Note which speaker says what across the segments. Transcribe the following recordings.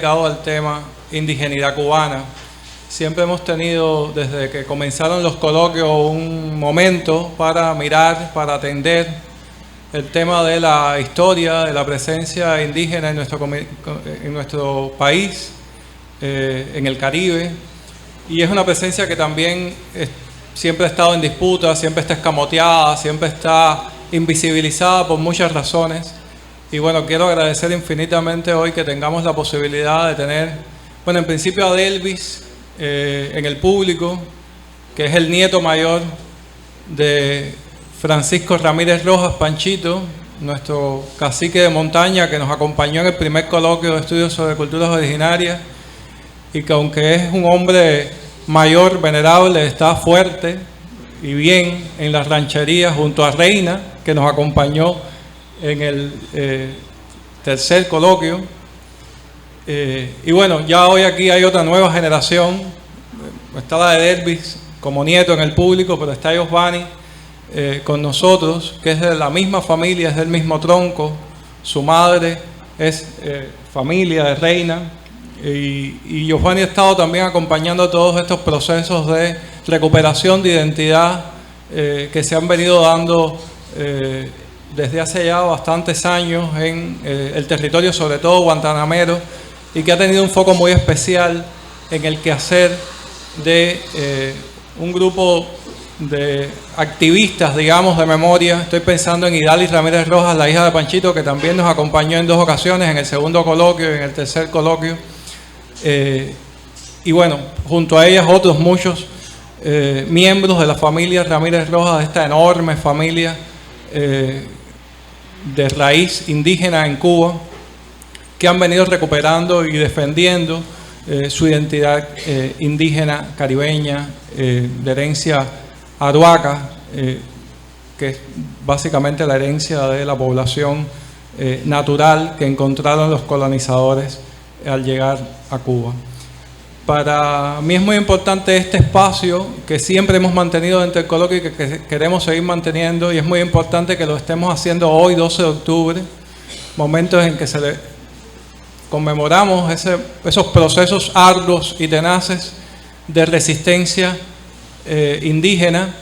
Speaker 1: dedicado al tema indigeneidad cubana. Siempre hemos tenido, desde que comenzaron los coloquios, un momento para mirar, para atender el tema de la historia, de la presencia indígena en nuestro país, en el Caribe. Y es una presencia que también siempre ha estado en disputa, siempre está escamoteada, siempre está invisibilizada por muchas razones. Y bueno, quiero agradecer infinitamente hoy que tengamos la posibilidad de tener, bueno, en principio a Delvis en el público, que es el nieto mayor de Francisco Ramírez Rojas, Panchito, nuestro cacique de montaña que nos acompañó en el primer coloquio de estudios sobre culturas originarias, y que aunque es un hombre mayor, venerable, está fuerte y bien en las rancherías junto a Reina, que nos acompañó en el tercer coloquio. Y bueno, ya hoy aquí hay otra nueva generación. Está la de Delvis como nieto en el público, pero está Giovanni con nosotros, que es de la misma familia, es del mismo tronco. Su madre es familia de Reina. Y Giovanni ha estado también acompañando todos estos procesos de recuperación de identidad que se han venido dando desde hace ya bastantes años en el territorio, sobre todo guantanamero, y que ha tenido un foco muy especial en el quehacer de un grupo de activistas, digamos, de memoria. Estoy pensando en Idalis Ramírez Rojas, la hija de Panchito, que también nos acompañó en 2 ocasiones, en el segundo coloquio y en el tercer coloquio. Y bueno, junto a ellas otros muchos miembros de la familia Ramírez Rojas, de esta enorme familia de raíz indígena en Cuba, que han venido recuperando y defendiendo su identidad indígena caribeña, de herencia aruaca, que es básicamente la herencia de la población natural que encontraron los colonizadores al llegar a Cuba. Para mí es muy importante este espacio que siempre hemos mantenido dentro del coloquio y que queremos seguir manteniendo, y es muy importante que lo estemos haciendo hoy, 12 de octubre, momentos en que conmemoramos esos procesos arduos y tenaces de resistencia indígena.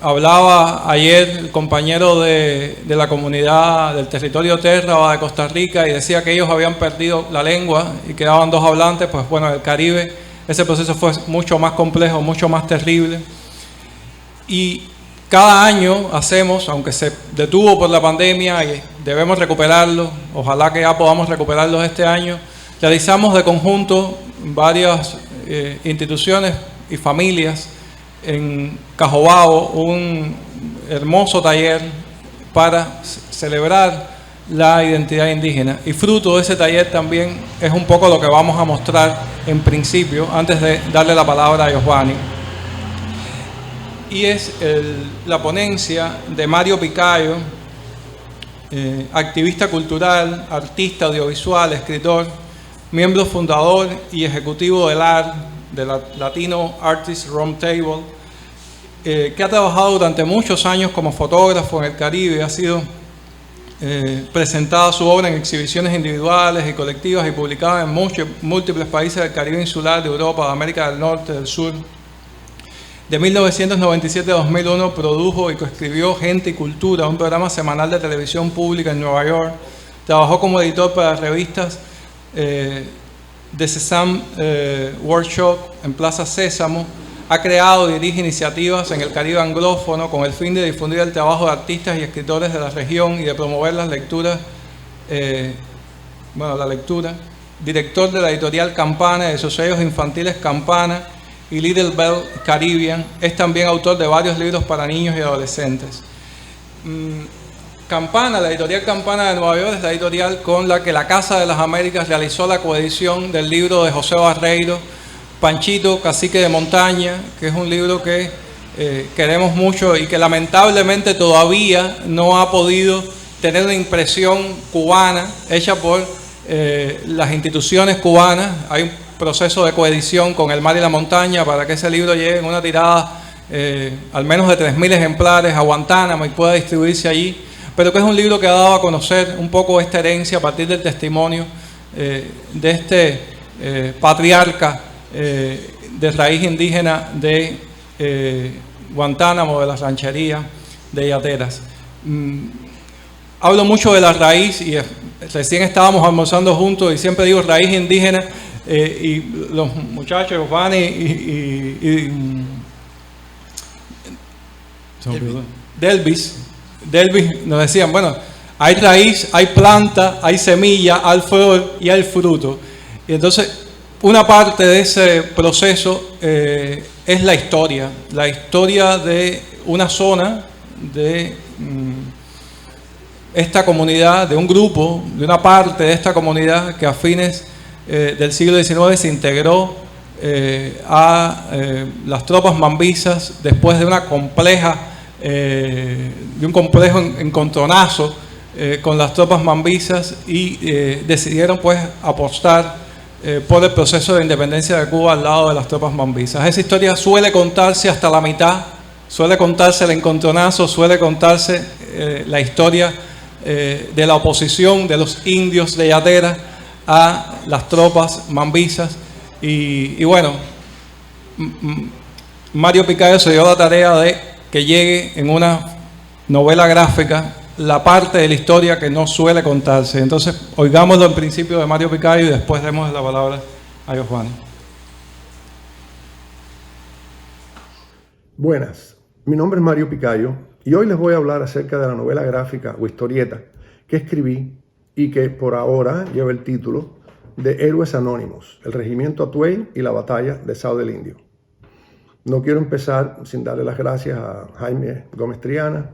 Speaker 1: Hablaba ayer el compañero de la comunidad del territorio Terra de Costa Rica y decía que ellos habían perdido la lengua y quedaban 2 hablantes. Pues bueno, en el Caribe ese proceso fue mucho más complejo, mucho más terrible. Y cada año hacemos, aunque se detuvo por la pandemia y debemos recuperarlo, ojalá que ya podamos recuperarlo este año, realizamos de conjunto varias instituciones y familias en Cajobao un hermoso taller para celebrar la identidad indígena, y fruto de ese taller también es un poco lo que vamos a mostrar en principio, antes de darle la palabra a Giovanni. Y es la ponencia de Mario Picayo, activista cultural, artista audiovisual, escritor, miembro fundador y ejecutivo del ART, de la Latino Artists Roundtable, que ha trabajado durante muchos años como fotógrafo en el Caribe. Ha sido presentada su obra en exhibiciones individuales y colectivas y publicada en múltiples países del Caribe insular, de Europa, de América del Norte, del Sur. De 1997 a 2001 produjo y coescribió Gente y Cultura, un programa semanal de televisión pública en Nueva York. Trabajó como editor para revistas de Sesame Workshop en Plaza Sésamo. Ha creado y dirige iniciativas en el Caribe anglófono con el fin de difundir el trabajo de artistas y escritores de la región y de promover las lecturas, la lectura. Director de la editorial Campana y de sus sellos infantiles Campana y Little Bell Caribbean. Es también autor de varios libros para niños y adolescentes. Campana, la editorial Campana de Nueva York, es la editorial con la que la Casa de las Américas realizó la coedición del libro de José Barreiro, Panchito, Cacique de Montaña, que es un libro que queremos mucho y que lamentablemente todavía no ha podido tener una impresión cubana hecha por las instituciones cubanas. Hay un proceso de coedición con El Mar y la Montaña para que ese libro llegue en una tirada al menos de 3.000 ejemplares a Guantánamo y pueda distribuirse allí, pero que es un libro que ha dado a conocer un poco esta herencia a partir del testimonio de este patriarca de raíz indígena de Guantánamo, de la ranchería de Yateras. Hablo mucho de la raíz y recién estábamos almorzando juntos y siempre digo raíz indígena y los muchachos, Giovanni y Delvis nos decían, bueno, hay raíz, hay planta, hay semilla, hay flor y hay fruto. Y entonces una parte de ese proceso es la historia de una zona, de esta comunidad, de un grupo, de una parte de esta comunidad que a fines del siglo XIX se integró a las tropas mambisas después de una de un complejo encontronazo con las tropas mambisas y decidieron pues apostar por el proceso de independencia de Cuba al lado de las tropas mambisas. Esa historia suele contarse hasta la mitad, suele contarse el encontronazo, suele contarse la historia de la oposición de los indios de Yatera a las tropas mambisas y bueno, Mario Picaylo se dio la tarea de que llegue en una novela gráfica la parte de la historia que no suele contarse. Entonces, oigámoslo en principio de Mario Picaylo y después demos la palabra a Giovanni.
Speaker 2: Buenas, mi nombre es Mario Picaylo y hoy les voy a hablar acerca de la novela gráfica o historieta que escribí y que por ahora lleva el título de Héroes Anónimos, el Regimiento Atuey y la Batalla de Sao del Indio. No quiero empezar sin darle las gracias a Jaime Gómez Triana,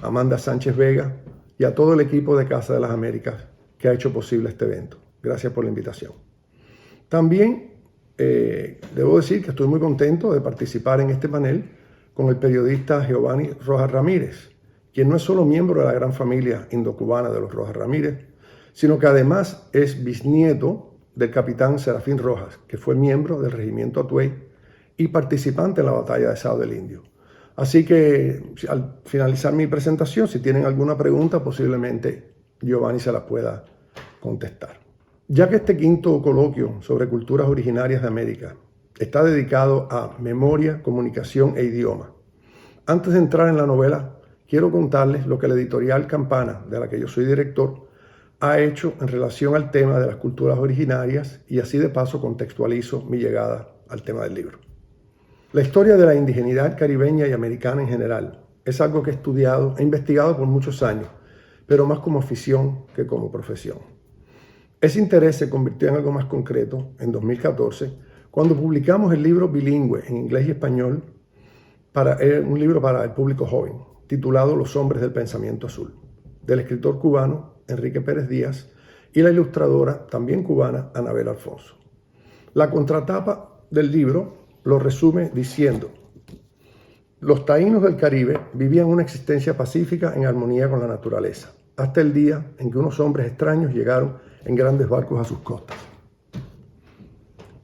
Speaker 2: Amanda Sánchez Vega y a todo el equipo de Casa de las Américas que ha hecho posible este evento. Gracias por la invitación. También debo decir que estoy muy contento de participar en este panel con el periodista Giovanni Rojas Ramírez, quien no es solo miembro de la gran familia indocubana de los Rojas Ramírez, sino que además es bisnieto del capitán Serafín Rojas, que fue miembro del Regimiento Atuey y participante en la batalla de Sao del Indio. Así que al finalizar mi presentación, si tienen alguna pregunta, posiblemente Giovanni se la pueda contestar. Ya que este quinto coloquio sobre culturas originarias de América está dedicado a memoria, comunicación e idioma, antes de entrar en la novela, quiero contarles lo que la editorial Campana, de la que yo soy director, ha hecho en relación al tema de las culturas originarias y así de paso contextualizo mi llegada al tema del libro. La historia de la indigeneidad caribeña y americana en general es algo que he estudiado e investigado por muchos años, pero más como afición que como profesión. Ese interés se convirtió en algo más concreto en 2014, cuando publicamos el libro bilingüe en inglés y español, un libro para el público joven, titulado Los hombres del pensamiento azul, del escritor cubano Enrique Pérez Díaz y la ilustradora también cubana Anabel Alfonso. La contratapa del libro lo resume diciendo: los taínos del Caribe vivían una existencia pacífica en armonía con la naturaleza, hasta el día en que unos hombres extraños llegaron en grandes barcos a sus costas.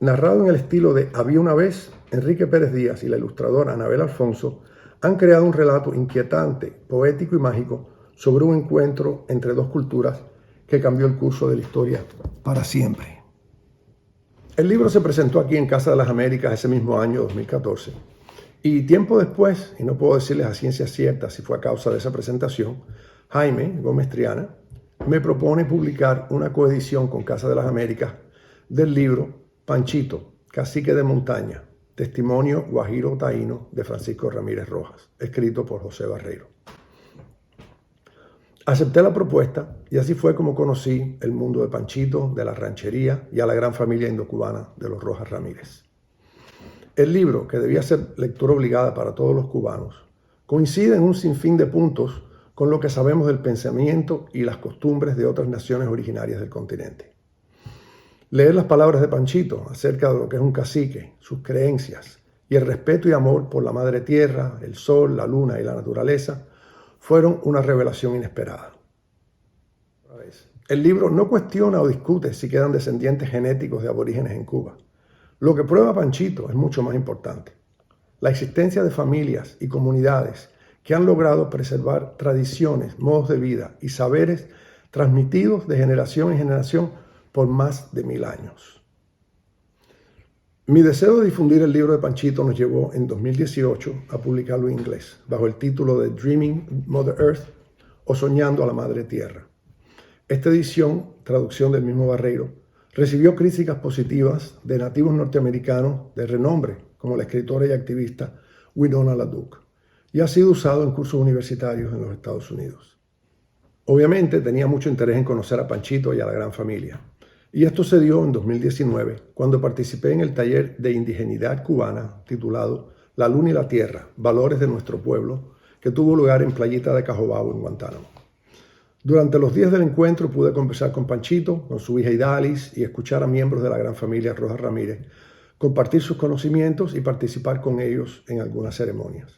Speaker 2: Narrado en el estilo de Había una vez, Enrique Pérez Díaz y la ilustradora Anabel Alfonso han creado un relato inquietante, poético y mágico sobre un encuentro entre dos culturas que cambió el curso de la historia para siempre. El libro se presentó aquí en Casa de las Américas ese mismo año, 2014, y tiempo después, y no puedo decirles a ciencia cierta si fue a causa de esa presentación, Jaime Gómez Triana me propone publicar una coedición con Casa de las Américas del libro Panchito, Cacique de Montaña, Testimonio Guajiro Taíno de Francisco Ramírez Rojas, escrito por José Barreiro. Acepté la propuesta y así fue como conocí el mundo de Panchito, de la ranchería y a la gran familia indocubana de los Rojas Ramírez. El libro, que debía ser lectura obligada para todos los cubanos, coincide en un sinfín de puntos con lo que sabemos del pensamiento y las costumbres de otras naciones originarias del continente. Leer las palabras de Panchito acerca de lo que es un cacique, sus creencias y el respeto y amor por la madre tierra, el sol, la luna y la naturaleza fueron una revelación inesperada. El libro no cuestiona o discute si quedan descendientes genéticos de aborígenes en Cuba. Lo que prueba Panchito es mucho más importante: la existencia de familias y comunidades que han logrado preservar tradiciones, modos de vida y saberes transmitidos de generación en generación por más de 1000 años. Mi deseo de difundir el libro de Panchito nos llevó en 2018 a publicarlo en inglés, bajo el título de Dreaming Mother Earth o Soñando a la Madre Tierra. Esta edición, traducción del mismo Barreiro, recibió críticas positivas de nativos norteamericanos de renombre, como la escritora y activista Winona LaDuke, y ha sido usado en cursos universitarios en los Estados Unidos. Obviamente tenía mucho interés en conocer a Panchito y a la gran familia, y esto se dio en 2019, cuando participé en el taller de indigenidad cubana titulado La Luna y la Tierra, Valores de Nuestro Pueblo, que tuvo lugar en Playita de Cajobao, en Guantánamo. Durante los días del encuentro pude conversar con Panchito, con su hija Idalis, y escuchar a miembros de la gran familia Rojas Ramírez, compartir sus conocimientos y participar con ellos en algunas ceremonias.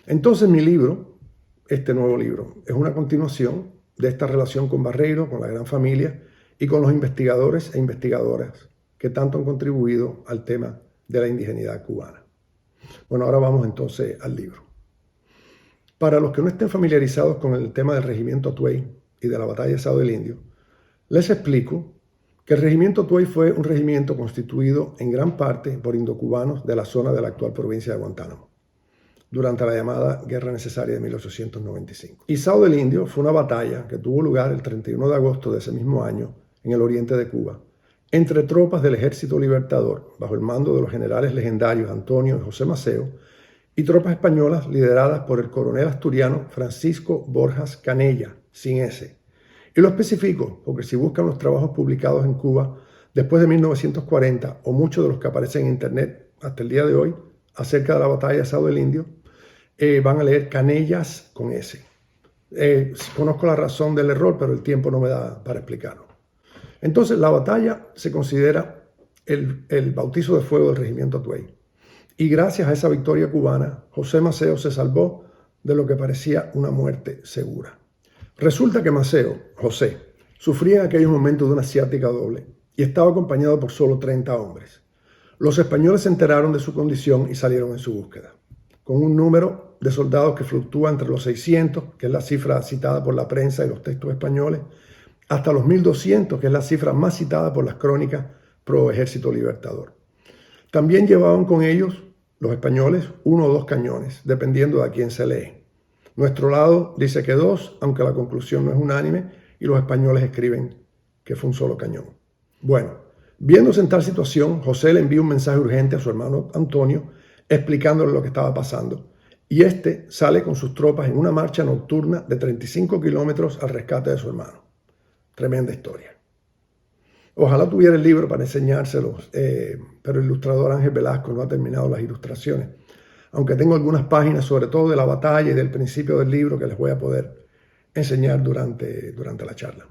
Speaker 2: Entonces mi libro, este nuevo libro, es una continuación de esta relación con Barreiro, con la gran familia y con los investigadores e investigadoras que tanto han contribuido al tema de la indigeneidad cubana. Bueno, ahora vamos entonces al libro. Para los que no estén familiarizados con el tema del regimiento Atuey y de la batalla de São del Indio, les explico que el regimiento Atuey fue un regimiento constituido en gran parte por indocubanos de la zona de la actual provincia de Guantánamo, durante la llamada Guerra Necesaria de 1895. Y São del Indio fue una batalla que tuvo lugar el 31 de agosto de ese mismo año en el oriente de Cuba, entre tropas del Ejército Libertador, bajo el mando de los generales legendarios Antonio y José Maceo, y tropas españolas lideradas por el coronel asturiano Francisco Borjas Canella, sin S. Y lo especifico porque si buscan los trabajos publicados en Cuba después de 1940, o muchos de los que aparecen en internet hasta el día de hoy, acerca de la batalla de São del Indio, van a leer Canellas con S. Conozco la razón del error, pero el tiempo no me da para explicarlo. Entonces, la batalla se considera el bautizo de fuego del regimiento Atuey. Y gracias a esa victoria cubana, José Maceo se salvó de lo que parecía una muerte segura. Resulta que Maceo, José, sufría en aquellos momentos de una ciática doble y estaba acompañado por solo 30 hombres. Los españoles se enteraron de su condición y salieron en su búsqueda, con un número de soldados que fluctúa entre los 600, que es la cifra citada por la prensa y los textos españoles, hasta los 1200, que es la cifra más citada por las crónicas pro Ejército Libertador. También llevaban con ellos, los españoles, 1 o 2 cañones, dependiendo de a quién se lee. Nuestro lado dice que 2, aunque la conclusión no es unánime, y los españoles escriben que fue un solo cañón. Bueno, viéndose en tal situación, José le envía un mensaje urgente a su hermano Antonio, explicándole lo que estaba pasando, y este sale con sus tropas en una marcha nocturna de 35 kilómetros al rescate de su hermano. Tremenda historia. Ojalá tuviera el libro para enseñárselos, pero el ilustrador Ángel Velasco no ha terminado las ilustraciones, aunque tengo algunas páginas, sobre todo de la batalla y del principio del libro, que les voy a poder enseñar durante la charla.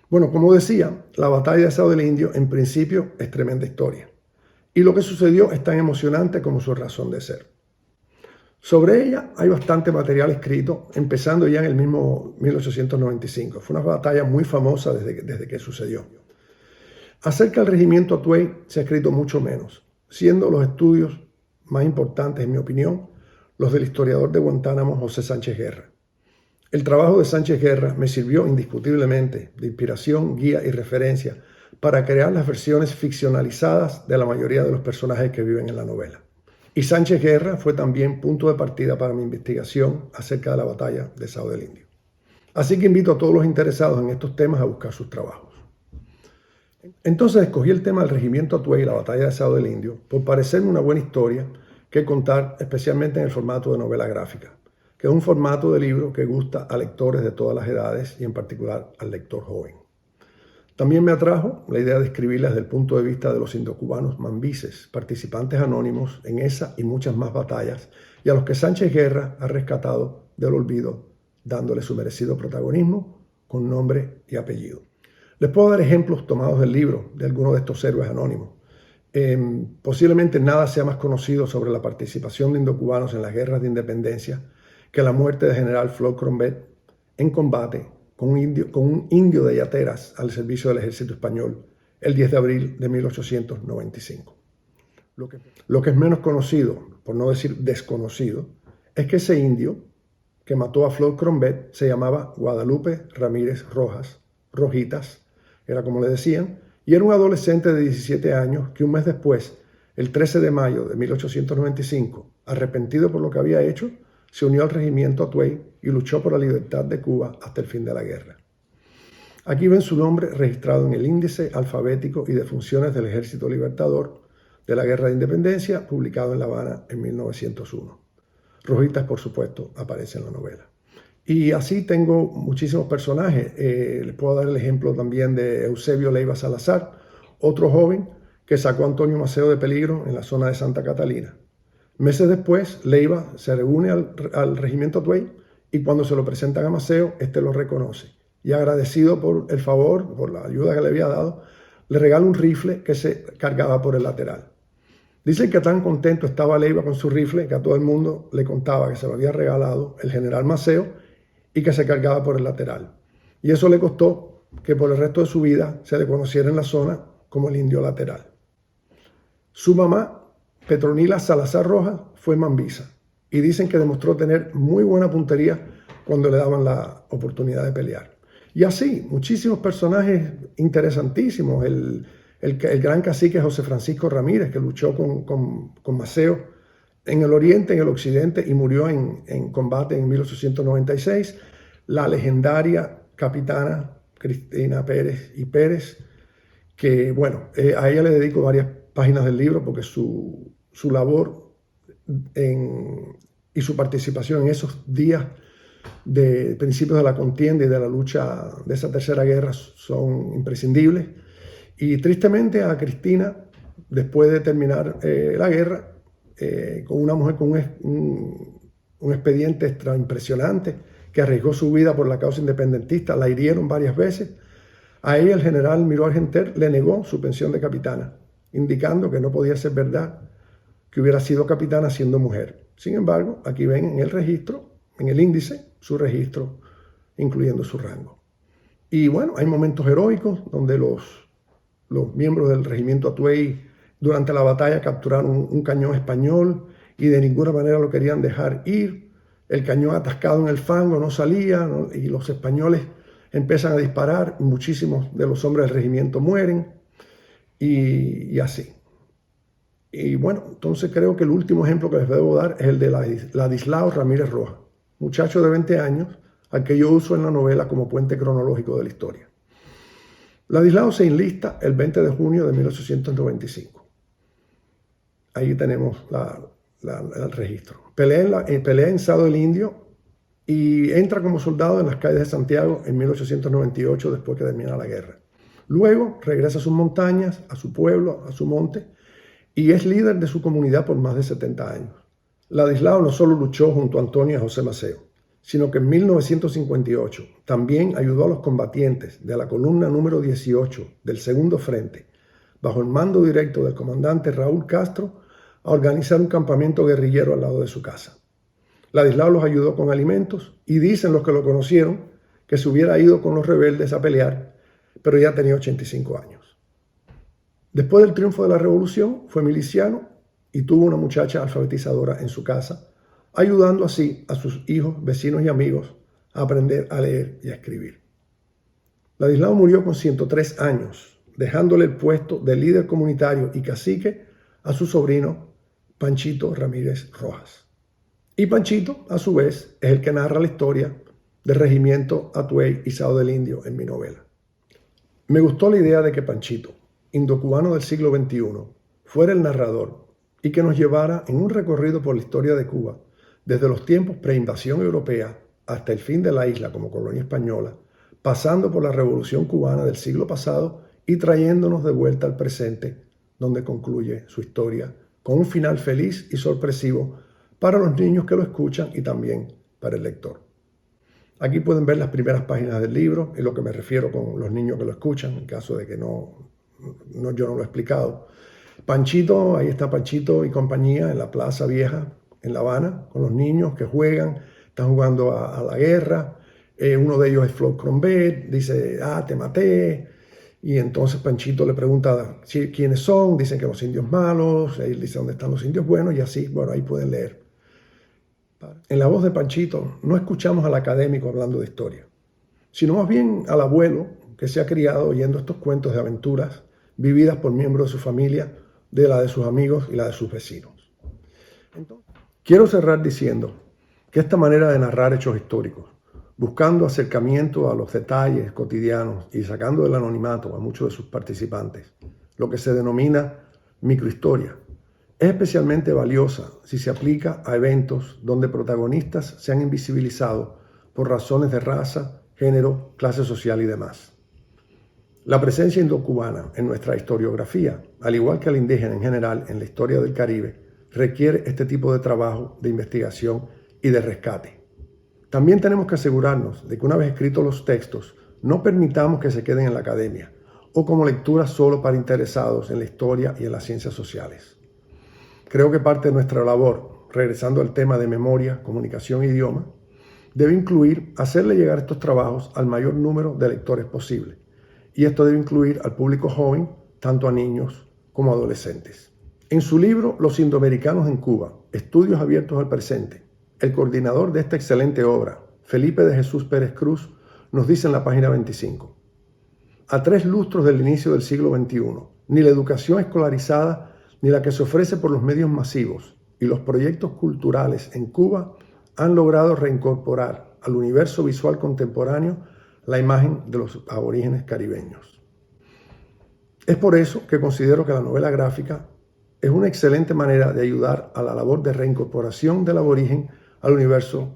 Speaker 2: Bueno, como decía, la batalla de São del Indio en principio es tremenda historia, y lo que sucedió es tan emocionante como su razón de ser. Sobre ella hay bastante material escrito, empezando ya en el mismo 1895. Fue una batalla muy famosa desde que sucedió. Acerca del regimiento Atuey se ha escrito mucho menos, siendo los estudios más importantes, en mi opinión, los del historiador de Guantánamo, José Sánchez Guerra. El trabajo de Sánchez Guerra me sirvió indiscutiblemente de inspiración, guía y referencia para crear las versiones ficcionalizadas de la mayoría de los personajes que viven en la novela. Y Sánchez Guerra fue también punto de partida para mi investigación acerca de la batalla de São del Indio. Así que invito a todos los interesados en estos temas a buscar sus trabajos. Entonces escogí el tema del regimiento Atuey y la batalla de São del Indio por parecerme una buena historia que contar, especialmente en el formato de novela gráfica, que es un formato de libro que gusta a lectores de todas las edades y en particular al lector joven. También me atrajo la idea de escribirla desde el punto de vista de los indocubanos mambises, participantes anónimos en esa y muchas más batallas, y a los que Sánchez Guerra ha rescatado del olvido, dándole su merecido protagonismo con nombre y apellido. Les puedo dar ejemplos tomados del libro de algunos de estos héroes anónimos. Posiblemente nada sea más conocido sobre la participación de indocubanos en las guerras de independencia que la muerte de general Flor Crombet en combate con un indio de Yateras al servicio del ejército español el 10 de abril de 1895. Lo que es menos conocido, por no decir desconocido, es que ese indio que mató a Flor Crombet se llamaba Guadalupe Ramírez Rojas, Rojitas, era como le decían, y era un adolescente de 17 años que un mes después, el 13 de mayo de 1895, arrepentido por lo que había hecho, se unió al regimiento Atuey y luchó por la libertad de Cuba hasta el fin de la guerra. Aquí ven su nombre registrado en el índice alfabético y de funciones del Ejército Libertador de la Guerra de Independencia, publicado en La Habana en 1901. Rojitas, por supuesto, aparece en la novela. Y así tengo muchísimos personajes. Les puedo dar el ejemplo también de Eusebio Leiva Salazar, otro joven que sacó a Antonio Maceo de peligro en la zona de Santa Catalina. Meses después, Leiva se reúne al regimiento Atuey y cuando se lo presentan a Maceo, este lo reconoce. Y agradecido por el favor, por la ayuda que le había dado, le regala un rifle que se cargaba por el lateral. Dicen que tan contento estaba Leiva con su rifle que a todo el mundo le contaba que se lo había regalado el general Maceo y que se cargaba por el lateral. Y eso le costó que por el resto de su vida se le conociera en la zona como el indio lateral. Su mamá, Petronila Salazar Rojas, fue mambisa y dicen que demostró tener muy buena puntería cuando le daban la oportunidad de pelear. Y así, muchísimos personajes interesantísimos. El gran cacique José Francisco Ramírez, que luchó con Maceo en el oriente, en el occidente, y murió en combate en 1896. La legendaria capitana Cristina Pérez y Pérez, que bueno, a ella le dedico varias páginas del libro porque su labor y su participación en esos días de principios de la contienda y de la lucha de esa tercera guerra son imprescindibles. Y tristemente a Cristina, después de terminar la guerra, con una mujer con un expediente extra impresionante, que arriesgó su vida por la causa independentista, la hirieron varias veces. A ella el general Miró Argenter le negó su pensión de capitana, indicando que no podía ser verdad que hubiera sido capitana siendo mujer. Sin embargo, aquí ven en el registro, en el índice, su registro, incluyendo su rango. Y bueno, hay momentos heroicos donde los miembros del regimiento Atuey durante la batalla capturaron un cañón español y de ninguna manera lo querían dejar ir. El cañón atascado en el fango no salía, ¿no? Y los españoles empiezan a disparar. Muchísimos de los hombres del regimiento mueren y así. Y bueno, entonces creo que el último ejemplo que les debo dar es el de Ladislao Ramírez Rojas, muchacho de 20 años al que yo uso en la novela como puente cronológico de la historia. Ladislao se enlista el 20 de junio de 1895. Ahí tenemos el registro. Pelea en Sado del Indio y entra como soldado en las calles de Santiago en 1898 después que termina la guerra. Luego regresa a sus montañas, a su pueblo, a su monte y es líder de su comunidad por más de 70 años. Ladislao no solo luchó junto a Antonio y José Maceo, sino que en 1958 también ayudó a los combatientes de la columna número 18 del Segundo Frente, bajo el mando directo del comandante Raúl Castro, a organizar un campamento guerrillero al lado de su casa. Ladislao los ayudó con alimentos y dicen los que lo conocieron que se hubiera ido con los rebeldes a pelear, pero ya tenía 85 años. Después del triunfo de la revolución fue miliciano y tuvo una muchacha alfabetizadora en su casa, ayudando así a sus hijos, vecinos y amigos a aprender a leer y a escribir. Ladislao murió con 103 años, dejándole el puesto de líder comunitario y cacique a su sobrino Panchito Ramírez Rojas. Y Panchito, a su vez, es el que narra la historia del regimiento Atuey y Sado del Indio en mi novela. Me gustó la idea de que Panchito, indocubano del siglo XXI, fuera el narrador y que nos llevara en un recorrido por la historia de Cuba, desde los tiempos preinvasión europea hasta el fin de la isla como colonia española, pasando por la Revolución Cubana del siglo pasado y trayéndonos de vuelta al presente, donde concluye su historia con un final feliz y sorpresivo para los niños que lo escuchan y también para el lector. Aquí pueden ver las primeras páginas del libro y lo que me refiero con los niños que lo escuchan, en caso de que yo no lo he explicado. Panchito, ahí está Panchito y compañía en la Plaza Vieja en La Habana, con los niños que juegan, están jugando a la guerra. Uno de ellos es Flor Crombet, dice, te maté. Y entonces Panchito le pregunta quiénes son, dicen que los indios malos, él dice dónde están los indios buenos y así, bueno, ahí pueden leer. En la voz de Panchito no escuchamos al académico hablando de historia, sino más bien al abuelo que se ha criado oyendo estos cuentos de aventuras vividas por miembros de su familia, de la de sus amigos y la de sus vecinos. Entonces, quiero cerrar diciendo que esta manera de narrar hechos históricos, buscando acercamiento a los detalles cotidianos y sacando del anonimato a muchos de sus participantes, lo que se denomina microhistoria, es especialmente valiosa si se aplica a eventos donde protagonistas se han invisibilizado por razones de raza, género, clase social y demás. La presencia indocubana en nuestra historiografía, al igual que la indígena en general en la historia del Caribe, requiere este tipo de trabajo de investigación y de rescate. También tenemos que asegurarnos de que una vez escritos los textos, no permitamos que se queden en la academia o como lectura solo para interesados en la historia y en las ciencias sociales. Creo que parte de nuestra labor, regresando al tema de memoria, comunicación e idioma, debe incluir hacerle llegar estos trabajos al mayor número de lectores posible. Y esto debe incluir al público joven, tanto a niños como a adolescentes. En su libro Los Indoamericanos en Cuba, Estudios abiertos al presente, el coordinador de esta excelente obra, Felipe de Jesús Pérez Cruz, nos dice en la página 25: a 3 lustros del inicio del siglo XXI, ni la educación escolarizada ni la que se ofrece por los medios masivos y los proyectos culturales en Cuba han logrado reincorporar al universo visual contemporáneo la imagen de los aborígenes caribeños. Es por eso que considero que la novela gráfica es una excelente manera de ayudar a la labor de reincorporación del aborigen al universo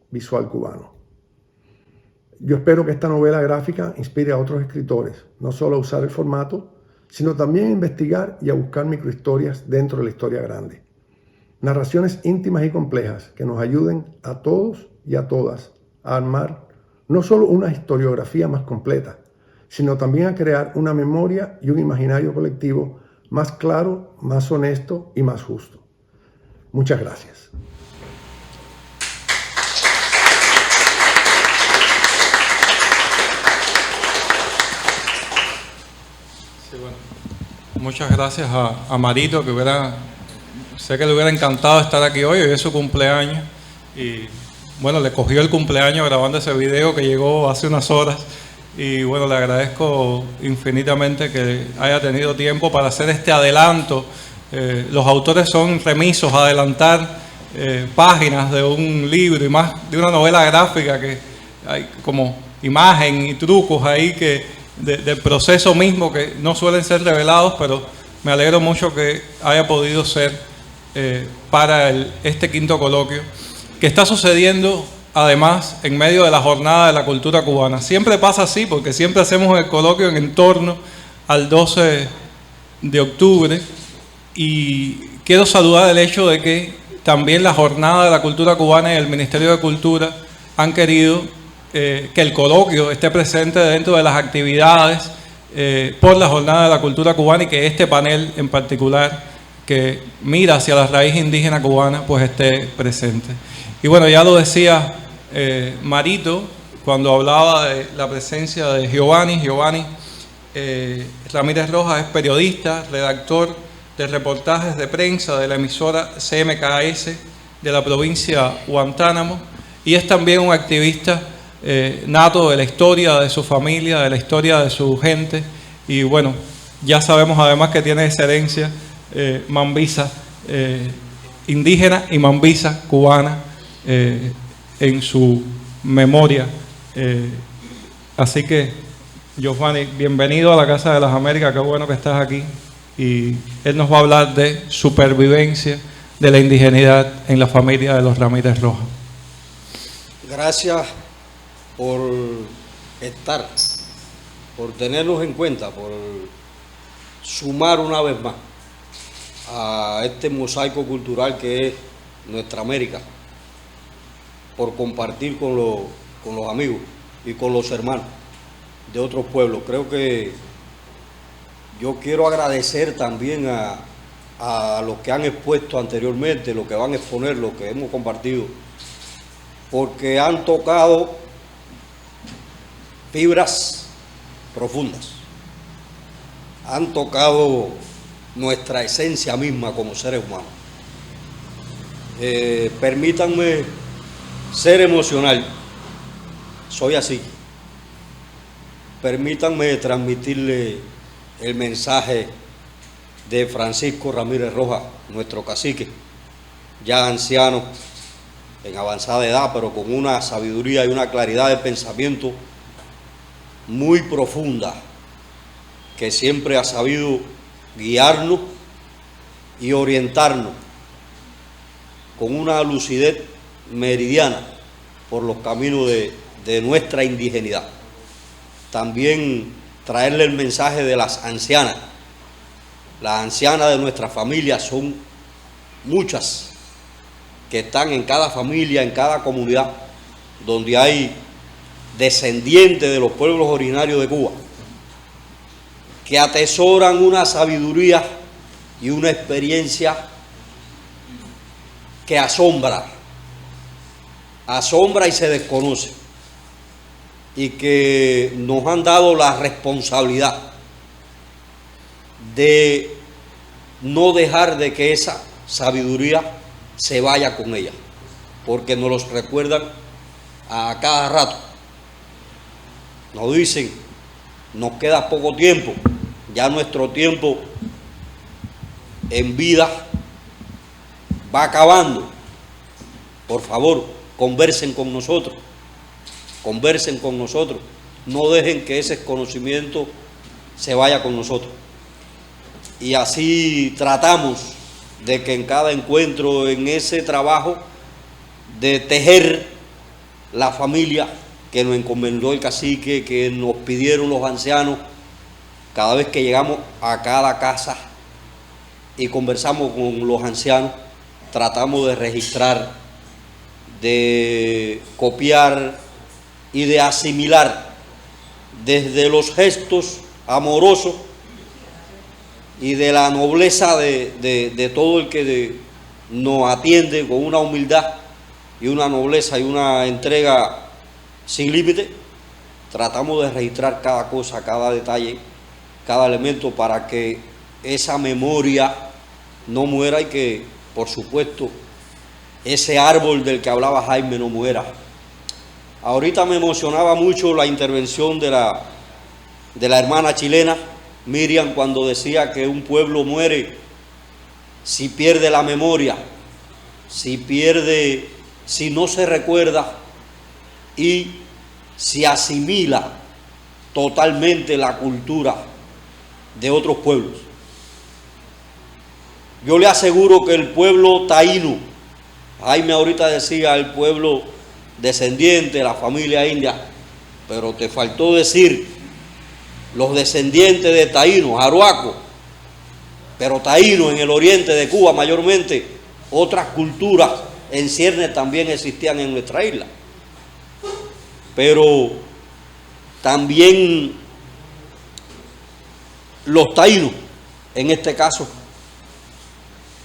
Speaker 2: visual cubano. Yo espero que esta novela gráfica inspire a otros escritores, no solo a usar el formato, sino también a investigar y a buscar microhistorias dentro de la historia grande. Narraciones íntimas y complejas que nos ayuden a todos y a todas a armar no solo una historiografía más completa, sino también a crear una memoria y un imaginario colectivo más claro, más honesto y más justo. Muchas gracias.
Speaker 1: Sí, bueno. Muchas gracias a Marito, que sé que le hubiera encantado estar aquí hoy es su cumpleaños. Y bueno, le cogió el cumpleaños grabando ese video que llegó hace unas horas. Y bueno, le agradezco infinitamente que haya tenido tiempo para hacer este adelanto. Los autores son remisos a adelantar páginas de un libro y más de una novela gráfica, que hay como imagen y trucos ahí del proceso mismo que no suelen ser revelados, pero me alegro mucho que haya podido ser para este quinto coloquio, que está sucediendo además en medio de la jornada de la cultura cubana. Siempre pasa así, porque siempre hacemos el coloquio en torno al 12 de octubre, y quiero saludar el hecho de que también la jornada de la cultura cubana y el Ministerio de Cultura han querido que el coloquio esté presente dentro de las actividades por la jornada de la cultura cubana, y que este panel en particular, que mira hacia la raíz indígena cubana, pues esté presente. Y bueno, ya lo decía Marito cuando hablaba de la presencia de Giovanni Ramírez Rojas. Es periodista, redactor de reportajes de prensa de la emisora CMKS de la provincia Guantánamo, y es también un activista nato de la historia de su familia, de la historia de su gente. Y bueno, ya sabemos además que tiene esa herencia mambisa, indígena y mambisa cubana en su memoria. Así que, Giovanni, bienvenido a la Casa de las Américas, qué bueno que estás aquí. Y él nos va a hablar de supervivencia de la indigeneidad en la familia de los Ramírez Rojas.
Speaker 3: Gracias por estar, por tenernos en cuenta, por sumar una vez más a este mosaico cultural que es nuestra América, por compartir con los amigos y con los hermanos de otros pueblos. Creo que yo quiero agradecer también a los que han expuesto anteriormente, los que van a exponer, los que hemos compartido, porque han tocado fibras profundas, han tocado nuestra esencia misma como seres humanos. Permítanme ser emocional, soy así. Permítanme transmitirle el mensaje de Francisco Ramírez Rojas, nuestro cacique, ya anciano, en avanzada edad, pero con una sabiduría y una claridad de pensamiento muy profunda, que siempre ha sabido guiarnos y orientarnos con una lucidez meridiana por los caminos de nuestra indigenidad. También traerle el mensaje de las ancianas. Las ancianas de nuestra familia son muchas, que están en cada familia, en cada comunidad, donde hay descendientes de los pueblos originarios de Cuba, que atesoran una sabiduría y una experiencia que asombra y se desconoce, y que nos han dado la responsabilidad de no dejar de que esa sabiduría se vaya con ella, porque nos los recuerdan a cada rato. Nos dicen, nos queda poco tiempo, ya nuestro tiempo en vida va acabando. Por favor, conversen con nosotros, no dejen que ese conocimiento se vaya con nosotros. Y así tratamos de que en cada encuentro, en ese trabajo de tejer la familia que nos encomendó el cacique, que nos pidieron los ancianos, cada vez que llegamos a cada casa y conversamos con los ancianos, tratamos de registrar, de copiar y de asimilar desde los gestos amorosos y de la nobleza de todo el que nos atiende con una humildad y una nobleza y una entrega sin límite. Tratamos de registrar cada cosa, cada detalle, cada elemento, para que esa memoria no muera y que, por supuesto, ese árbol del que hablaba Jaime no muera. Ahorita me emocionaba mucho la intervención de la hermana chilena Miriam, cuando decía que un pueblo muere si pierde la memoria, si no se recuerda y si asimila totalmente la cultura de otros pueblos. Yo le aseguro que el pueblo taíno, Jaime ahorita decía el pueblo descendiente de la familia india, pero te faltó decir los descendientes de taínos, aruacos, pero taínos en el oriente de Cuba mayormente. Otras culturas en ciernes también existían en nuestra isla, pero también los taínos, en este caso,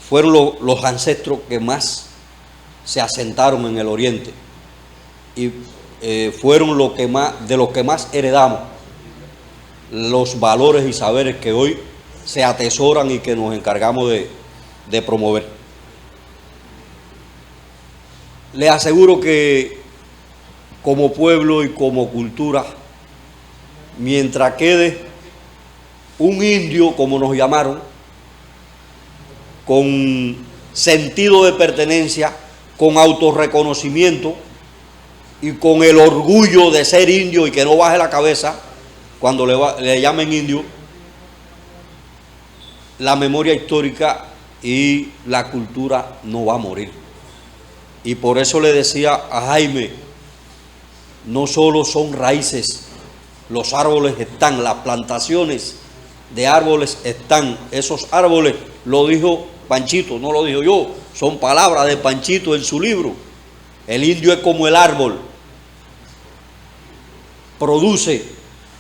Speaker 3: fueron los ancestros que más se asentaron en el oriente y fueron de los que más heredamos los valores y saberes que hoy se atesoran y que nos encargamos de promover. Les aseguro que como pueblo y como cultura, mientras quede un indio, como nos llamaron, con sentido de pertenencia, con autorreconocimiento y con el orgullo de ser indio y que no baje la cabeza cuando le llamen indio, la memoria histórica y la cultura no va a morir. Y por eso le decía a Jaime, no solo son raíces, los árboles están, las plantaciones de árboles están. Esos árboles, lo dijo Panchito, no lo digo yo, son palabras de Panchito en su libro. El indio es como el árbol, produce,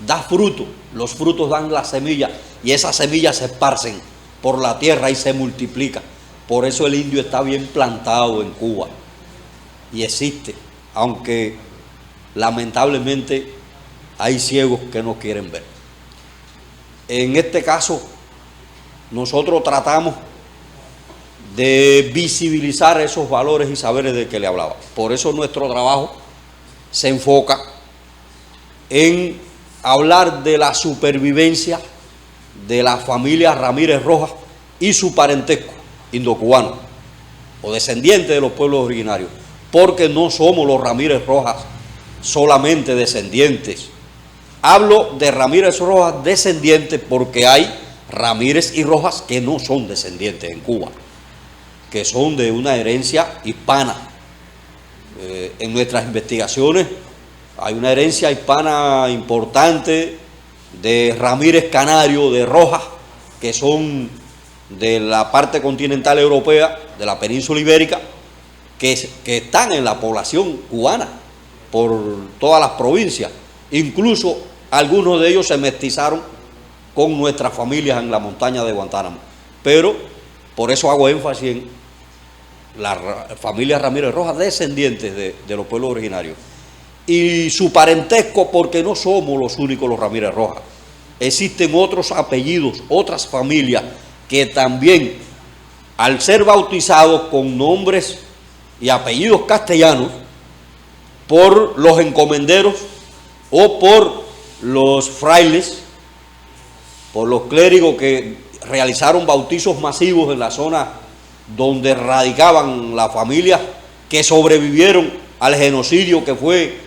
Speaker 3: da fruto, los frutos dan la semilla y esas semillas se esparcen por la tierra y se multiplican. Por eso el indio está bien plantado en Cuba y existe, aunque lamentablemente hay ciegos que no quieren ver. En este caso, nosotros tratamos de visibilizar esos valores y saberes de que le hablaba. Por eso nuestro trabajo se enfoca en hablar de la supervivencia de la familia Ramírez Rojas y su parentesco indocubano o descendiente de los pueblos originarios, porque no somos los Ramírez Rojas solamente descendientes. Hablo de Ramírez Rojas descendientes porque hay Ramírez y Rojas que no son descendientes en Cuba, que son de una herencia hispana. En nuestras investigaciones hay una herencia hispana importante de Ramírez Canario, de Rojas, que son de la parte continental europea, de la península ibérica, que están en la población cubana por todas las provincias. Incluso algunos de ellos se mestizaron con nuestras familias en la montaña de Guantánamo. Pero por eso hago énfasis en la familia Ramírez Rojas, descendientes de los pueblos originarios. Y su parentesco, porque no somos los únicos los Ramírez Rojas. Existen otros apellidos, otras familias que también, al ser bautizados con nombres y apellidos castellanos por los encomenderos o por los frailes, por los clérigos que realizaron bautizos masivos en la zona donde radicaban las familias que sobrevivieron al genocidio que fue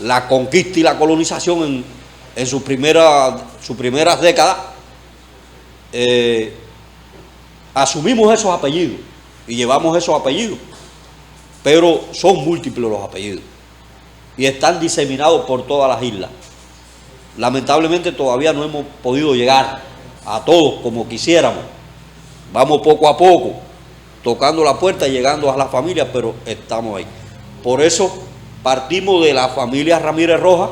Speaker 3: la conquista y la colonización en sus primeras décadas, asumimos esos apellidos y llevamos esos apellidos, pero son múltiples los apellidos y están diseminados por todas las islas. Lamentablemente todavía no hemos podido llegar a todos como quisiéramos. Vamos poco a poco, tocando la puerta y llegando a las familias, pero estamos ahí. Por eso partimos de la familia Ramírez Rojas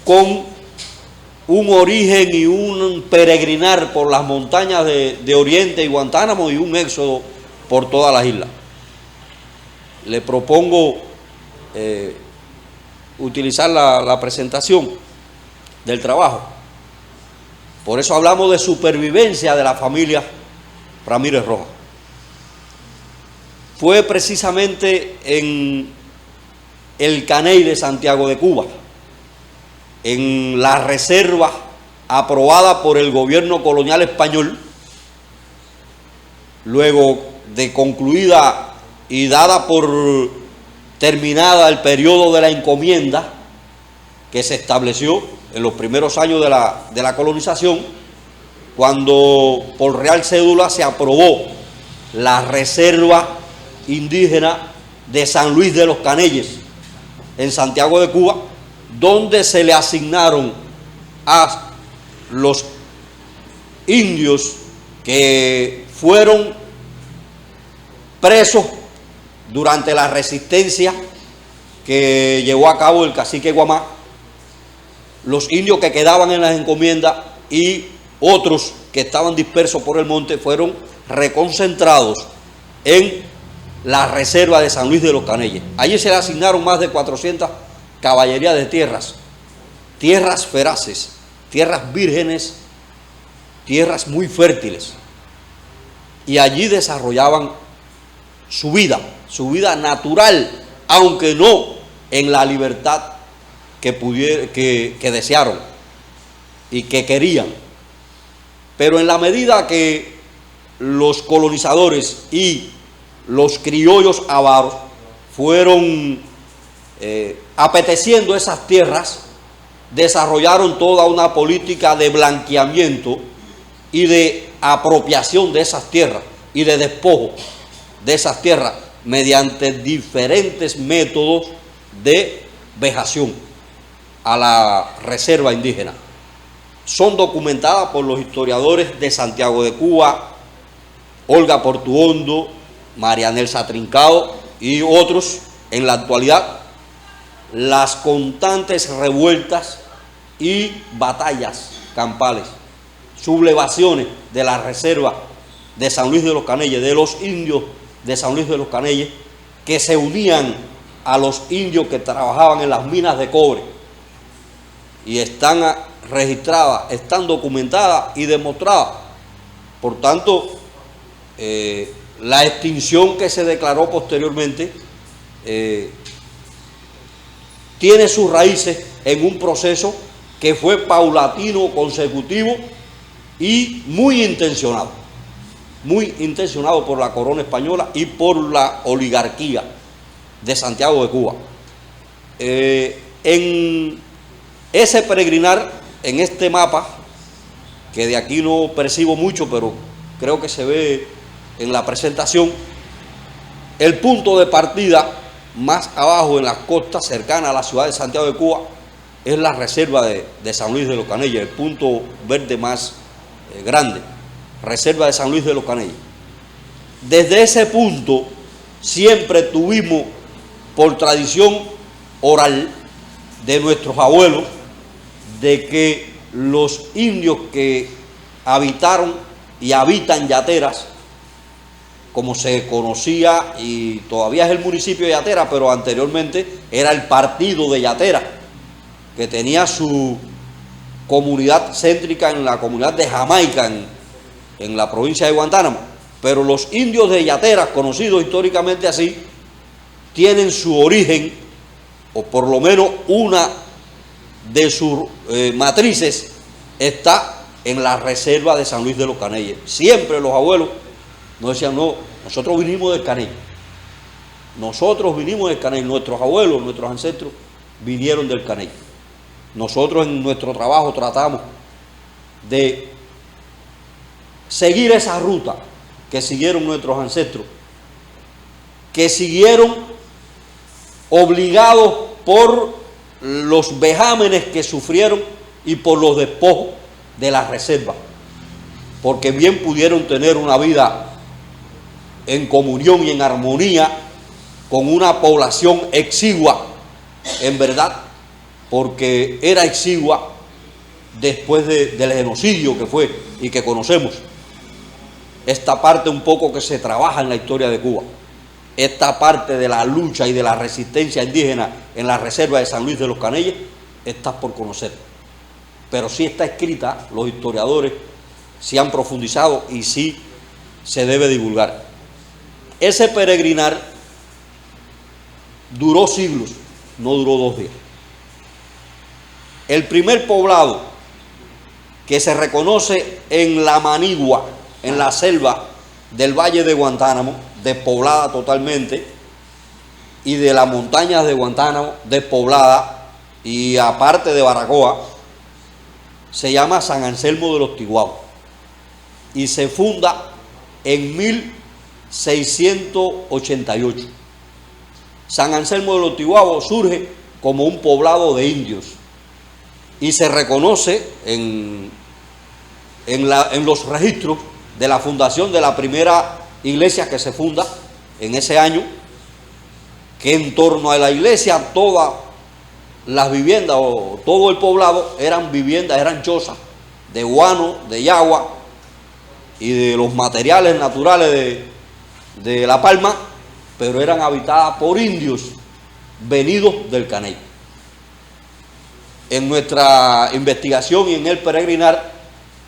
Speaker 3: con un origen y un peregrinar por las montañas de Oriente y Guantánamo y un éxodo por todas las islas. Le propongo utilizar la presentación del trabajo. Por eso hablamos de supervivencia de la familia Ramírez Rojas. Fue precisamente en el Caney de Santiago de Cuba, en la reserva aprobada por el gobierno colonial español, luego de concluida y dada por terminada el periodo de la encomienda que se estableció en los primeros años de la colonización, cuando por Real Cédula se aprobó la reserva indígena de San Luis de los Caneyes en Santiago de Cuba, donde se le asignaron a los indios que fueron presos durante la resistencia que llevó a cabo el cacique Guamá, los indios que quedaban en las encomiendas y otros que estaban dispersos por el monte fueron reconcentrados en la reserva de San Luis de los Caneyes. Allí se le asignaron más de 400 caballerías de tierras, tierras feraces, tierras vírgenes, tierras muy fértiles. Y allí desarrollaban su vida natural, aunque no en la libertad que desearon y que querían. Pero en la medida que los colonizadores y los criollos avaros fueron apeteciendo esas tierras, desarrollaron toda una política de blanqueamiento y de apropiación de esas tierras y de despojo de esas tierras mediante diferentes métodos de vejación a la reserva indígena. Son documentadas por los historiadores de Santiago de Cuba, Olga Portuondo, María Nelsa Trincado y otros en la actualidad, las constantes revueltas y batallas campales, sublevaciones de la reserva de San Luis de los Caneyes, de los indios de San Luis de los Caneyes, que se unían a los indios que trabajaban en las minas de cobre, y están registradas, están documentadas y demostradas. Por tanto, la extinción que se declaró posteriormente tiene sus raíces en un proceso que fue paulatino, consecutivo y muy intencionado por la corona española y por la oligarquía de Santiago de Cuba. En ese peregrinar, en este mapa, que de aquí no percibo mucho, pero creo que se ve en la presentación, el punto de partida más abajo en las costas, cercana a la ciudad de Santiago de Cuba, es la reserva de San Luis de los Caneyes, el punto verde más grande, reserva de San Luis de los Caneyes. Desde ese punto siempre tuvimos, por tradición oral de nuestros abuelos, de que los indios que habitaron y habitan Yateras, como se conocía y todavía es el municipio de Yatera, pero anteriormente era el partido de Yatera, que tenía su comunidad céntrica en la comunidad de Jamaica, en la provincia de Guantánamo. Pero los indios de Yatera, conocidos históricamente así, tienen su origen, o por lo menos una de sus matrices está en la reserva de San Luis de los Caneyes. Siempre los abuelos nos decían, no, nosotros vinimos del Caney. Nosotros vinimos del Caney, nuestros abuelos, nuestros ancestros vinieron del Caney. Nosotros en nuestro trabajo tratamos de seguir esa ruta que siguieron nuestros ancestros, que siguieron obligados por los vejámenes que sufrieron y por los despojos de la reserva, porque bien pudieron tener una vida en comunión y en armonía con una población exigua, en verdad, porque era exigua después del genocidio que fue y que conocemos. Esta parte un poco que se trabaja en la historia de Cuba, esta parte de la lucha y de la resistencia indígena en la reserva de San Luis de los Caneyes, está por conocer. Pero sí está escrita, los historiadores sí han profundizado y sí se debe divulgar. Ese peregrinar duró siglos, no duró 2 días. El primer poblado que se reconoce en la Manigua, en la selva del Valle de Guantánamo, despoblada totalmente, y de las montañas de Guantánamo, despoblada, y aparte de Baracoa, se llama San Anselmo de los Tiguaos, y se funda en 1688. San Anselmo de los Tiguaos surge como un poblado de indios, y se reconoce en los registros de la fundación de la primera iglesia que se funda en ese año, que en torno a la iglesia todas las viviendas o todo el poblado eran viviendas, eran chozas de guano, de yagua y de los materiales naturales de La Palma, pero eran habitadas por indios venidos del Caney. En nuestra investigación y en el peregrinar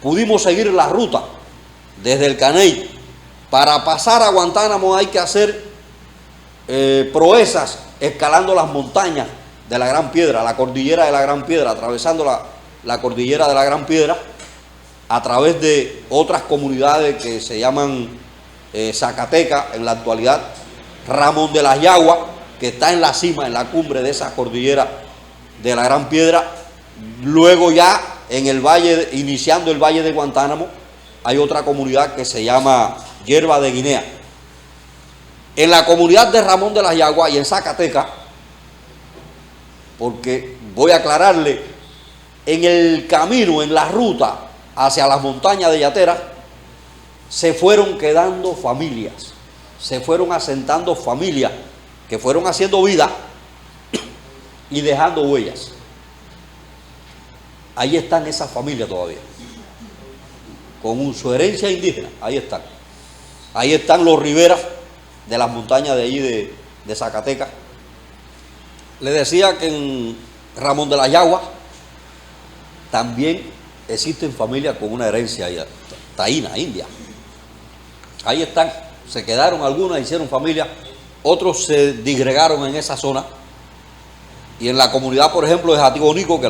Speaker 3: pudimos seguir la ruta desde el Caney. Para pasar a Guantánamo hay que hacer proezas escalando las montañas de la Gran Piedra, la cordillera de la Gran Piedra, atravesando la cordillera de la Gran Piedra, a través de otras comunidades que se llaman Zacateca en la actualidad, Ramón de las Yaguas, que está en la cima, en la cumbre de esa cordillera de la Gran Piedra. Luego ya en el valle, iniciando el valle de Guantánamo, hay otra comunidad que se llama Hierba de Guinea. En la comunidad de Ramón de las Yaguas y en Zacateca, porque voy a aclararle, en el camino, en la ruta hacia las montañas de Yatera, se fueron quedando familias, se fueron asentando familias que fueron haciendo vida y dejando huellas. Ahí están esas familias todavía, con su herencia indígena, ahí están. Ahí están los Riveras de las montañas de allí de Zacateca. Le decía que en Ramón de las Yaguas también existen familias con una herencia taína, india. Ahí están, se quedaron algunas, hicieron familia, otros se disgregaron en esa zona. Y en la comunidad, por ejemplo, de Jatibonico, que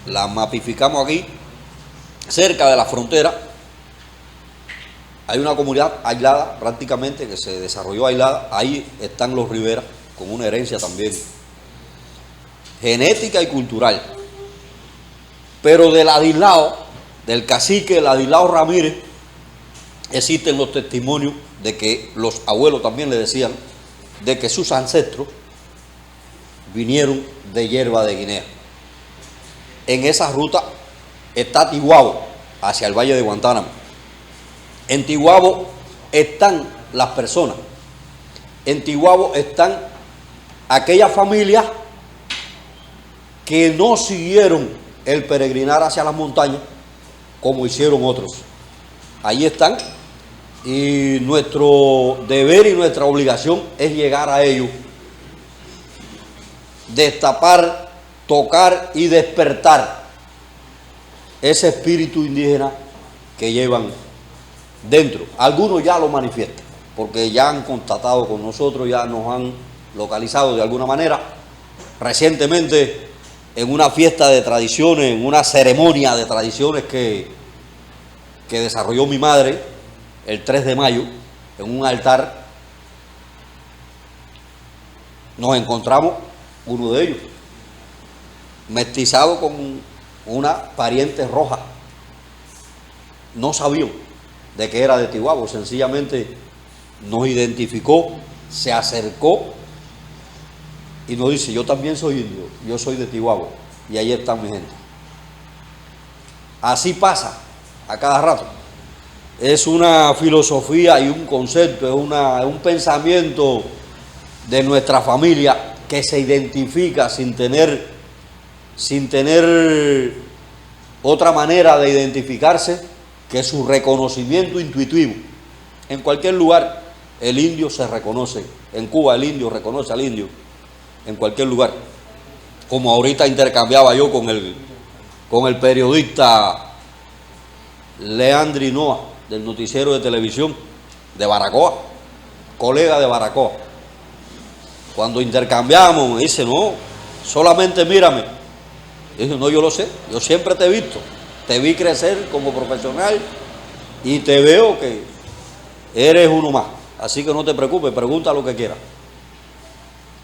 Speaker 4: la mapificamos aquí, cerca de la frontera. Hay una comunidad aislada prácticamente, que se desarrolló aislada. Ahí están los Rivera, con una herencia también genética y cultural. Pero del Ladislao, del cacique Ladislao Ramírez, existen los testimonios de que los abuelos también le decían de que sus ancestros vinieron de Hierba de Guinea. En esa ruta está Tiguabo, hacia el Valle de Guantánamo. En Tiguabo están las personas. En Tiguabo están aquellas familias que no siguieron el peregrinar hacia las montañas como hicieron otros. Ahí están, y nuestro deber y nuestra obligación es llegar a ellos, destapar, tocar y despertar ese espíritu indígena que llevan dentro. Algunos ya lo manifiestan, porque ya han constatado con nosotros, ya nos han localizado de alguna manera. Recientemente, en una fiesta de tradiciones, en una ceremonia de tradiciones que desarrolló mi madre el 3 de mayo, en un altar, nos encontramos uno de ellos, mestizado con una pariente roja. No sabíamos de que era de Tiguabo, sencillamente nos identificó, se acercó y nos dice: yo también soy indio, yo soy de Tiguabo, y ahí está mi gente. Así pasa a cada rato. Es una filosofía y un concepto, es un pensamiento de nuestra familia que se identifica sin tener otra manera de identificarse que su reconocimiento intuitivo. En cualquier lugar el indio se reconoce. En Cuba el indio reconoce al indio, en cualquier lugar. Como ahorita intercambiaba yo con el periodista Leandri Noa, del noticiero de televisión de Baracoa, colega de Baracoa. Cuando intercambiamos me dice: no, solamente mírame. Y dije: no, yo lo sé, yo siempre te he visto, te vi crecer como profesional y te veo que eres uno más, así que no te preocupes, pregunta lo que quieras.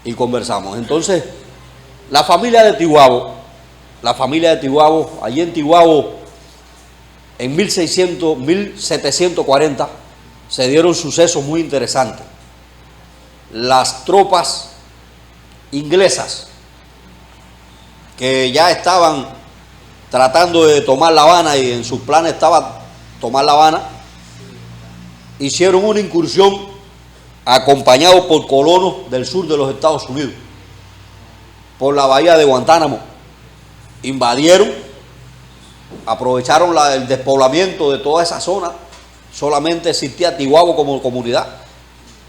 Speaker 4: Y conversamos. Entonces, la familia de Tiguabo, allí en Tiguabo, en 1740, se dieron sucesos muy interesantes. Las tropas inglesas, que ya estaban tratando de tomar La Habana, y en sus planes estaba tomar La Habana, hicieron una incursión acompañados por colonos del sur de los Estados Unidos, por la bahía de Guantánamo. Invadieron, aprovecharon el despoblamiento de toda esa zona. Solamente existía Tiguabo como comunidad.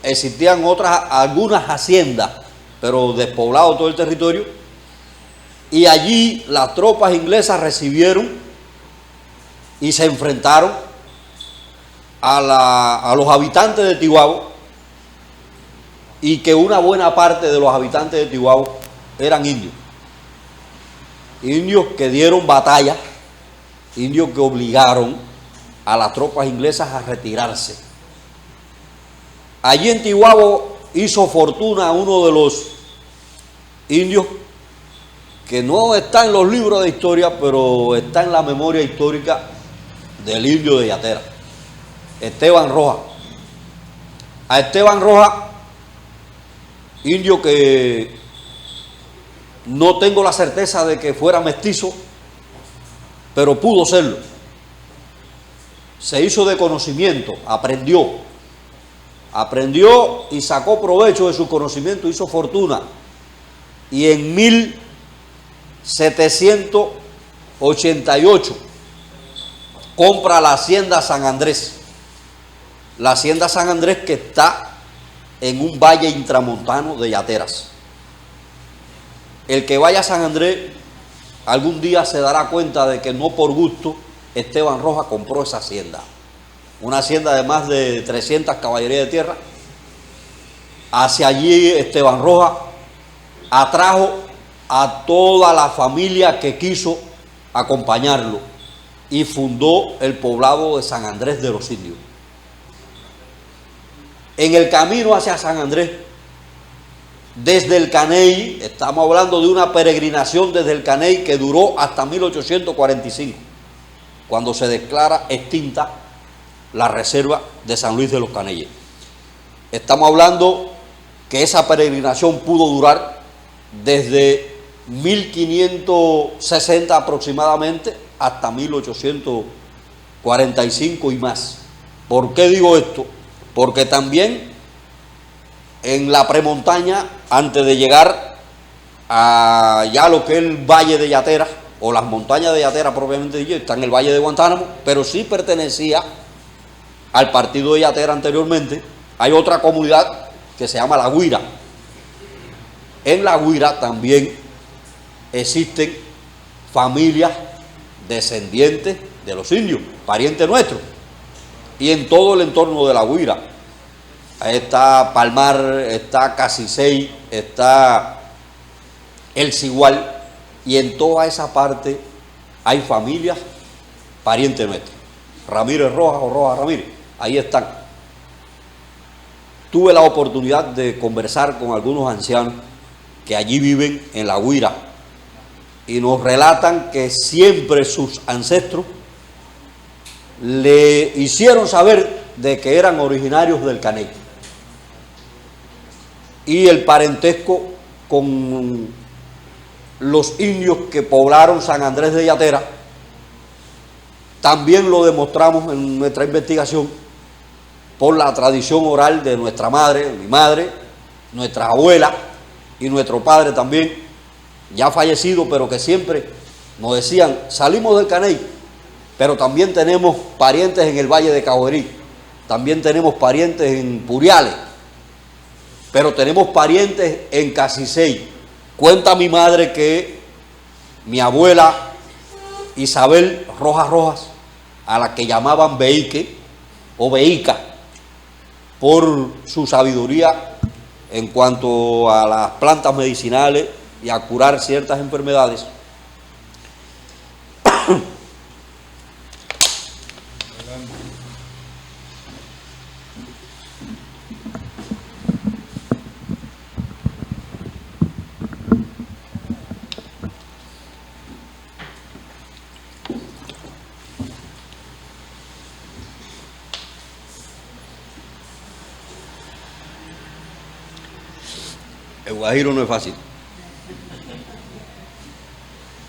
Speaker 4: Existían algunas haciendas, pero despoblado todo el territorio. Y allí las tropas inglesas recibieron y se enfrentaron a los habitantes de Tiguabo, y que una buena parte de los habitantes de Tiguabo eran indios. Indios que dieron batalla, indios que obligaron a las tropas inglesas a retirarse. Allí en Tiguabo hizo fortuna uno de los indios que no está en los libros de historia, pero está en la memoria histórica del indio de Yatera, Esteban Rojas. A Esteban Rojas, indio que no tengo la certeza de que fuera mestizo, pero pudo serlo. Se hizo de conocimiento, aprendió y sacó provecho de su conocimiento, hizo fortuna. Y en 1788 compra la hacienda San Andrés. La hacienda San Andrés, que está en un valle intramontano de Yateras. El que vaya a San Andrés algún día se dará cuenta de que no por gusto Esteban Rojas compró esa hacienda. Una hacienda de más de 300 caballerías de tierra. Hacia allí Esteban Rojas atrajo a toda la familia que quiso acompañarlo y fundó el poblado de San Andrés de los Indios. En el camino hacia San Andrés, desde el Caney, estamos hablando de una peregrinación desde el Caney que duró hasta 1845, cuando se declara extinta la reserva de San Luis de los Caneyes. Estamos hablando que esa peregrinación pudo durar desde 1560 aproximadamente hasta 1845 y más. ¿Por qué digo esto? Porque también en la premontaña, antes de llegar a ya lo que es el Valle de Yatera, o las montañas de Yatera propiamente dicho, está en el Valle de Guantánamo, pero sí pertenecía al partido de Yatera anteriormente. Hay otra comunidad que se llama La Guira. En La Guira también existen familias descendientes de los indios, parientes nuestros, y en todo el entorno de La Guira. Ahí está Palmar, está Casisey, está El Cigual, y en toda esa parte hay familias parientes nuestros. Ramírez Rojas o Rojas Ramírez, ahí están. Tuve la oportunidad de conversar con algunos ancianos que allí viven en La Guira y nos relatan que siempre sus ancestros le hicieron saber de que eran originarios del Caney, y el parentesco con los indios que poblaron San Andrés de Yatera también lo demostramos en nuestra investigación por la tradición oral de nuestra madre, mi madre, nuestra abuela y nuestro padre también, ya fallecido, pero que siempre nos decían: salimos del Caney, pero también tenemos parientes en el Valle de Caboverí, también tenemos parientes en Puriales, pero tenemos parientes en Casisey. Cuenta mi madre que mi abuela Isabel Rojas Rojas, a la que llamaban Beique o Beica, por su sabiduría en cuanto a las plantas medicinales y a curar ciertas enfermedades, el Guajiro no es fácil.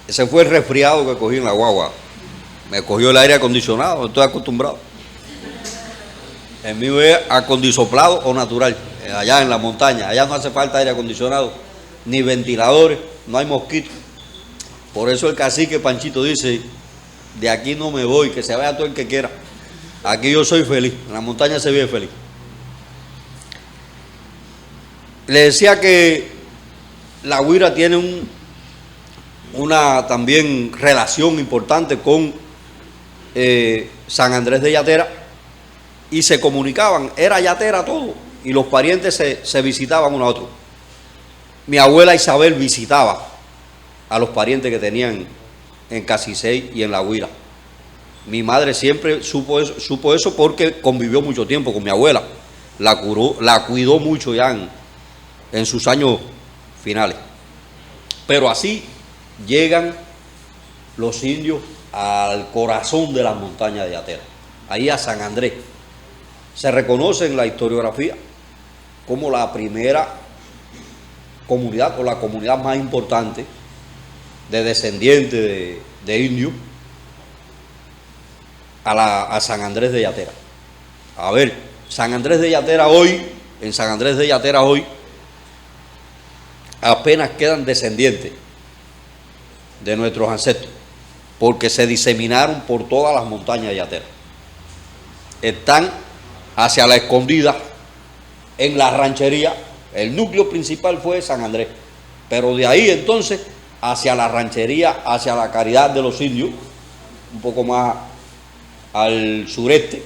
Speaker 4: Ese fue el resfriado que cogí en la guagua. Me cogió el aire acondicionado, estoy acostumbrado. El mío es acondisoplado o natural, allá en la montaña. Allá no hace falta aire acondicionado, ni ventiladores, no hay mosquitos. Por eso el cacique Panchito dice: de aquí no me voy, que se vaya todo el que quiera. Aquí yo soy feliz, en la montaña se vive feliz. Le decía que La Guira tiene una también relación importante con San Andrés de Yatera, y se comunicaban, era Yatera todo, y los parientes se visitaban uno a otro. Mi abuela Isabel visitaba a los parientes que tenían en Casisey y en La Guira. Mi madre siempre supo eso porque convivió mucho tiempo con mi abuela, la cuidó mucho ya en sus años finales. Pero así llegan los indios al corazón de las montañas de Yatera, ahí a San Andrés. Se reconoce en la historiografía como la primera comunidad o la comunidad más importante de descendientes de indios a San Andrés de Yatera. A ver, San Andrés de Yatera hoy, en San Andrés de Yatera hoy, apenas quedan descendientes de nuestros ancestros, porque se diseminaron por todas las montañas de Yatera. Están hacia la Escondida, en la ranchería. El núcleo principal fue San Andrés, pero de ahí entonces hacia la ranchería, hacia la Caridad de los Indios, un poco más al sureste,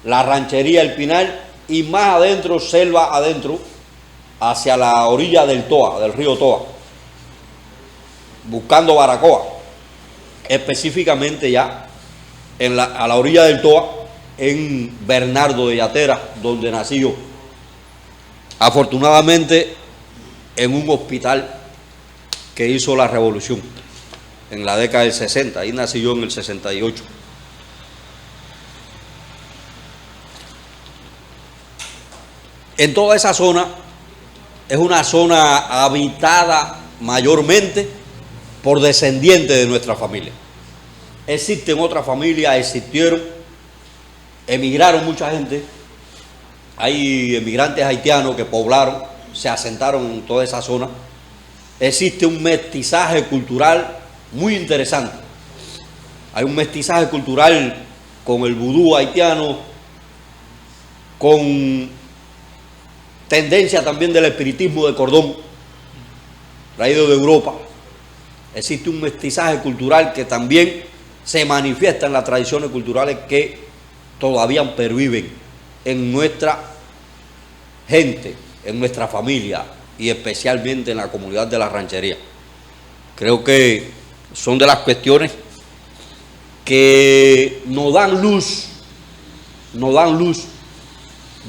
Speaker 4: la ranchería El Pinal, y más adentro, selva adentro, hacia la orilla del Toa, del río Toa, buscando Baracoa. específicamente ya a la orilla del Toa, en Bernardo de Yatera, donde nací yo. Afortunadamente, en un hospital que hizo la revolución en la década del 60, ahí nací yo en el 68. En toda esa zona, es una zona habitada mayormente por descendientes de nuestra familia. Existen otras familias, existieron, emigraron mucha gente. Hay emigrantes haitianos que poblaron, se asentaron en toda esa zona. Existe un mestizaje cultural muy interesante. Hay un mestizaje cultural con el vudú haitiano, con tendencia también del espiritismo de cordón, traído de Europa. Existe un mestizaje cultural que también se manifiesta en las tradiciones culturales que todavía perviven en nuestra gente, en nuestra familia y especialmente en la comunidad de la ranchería. Creo que son de las cuestiones que nos dan luz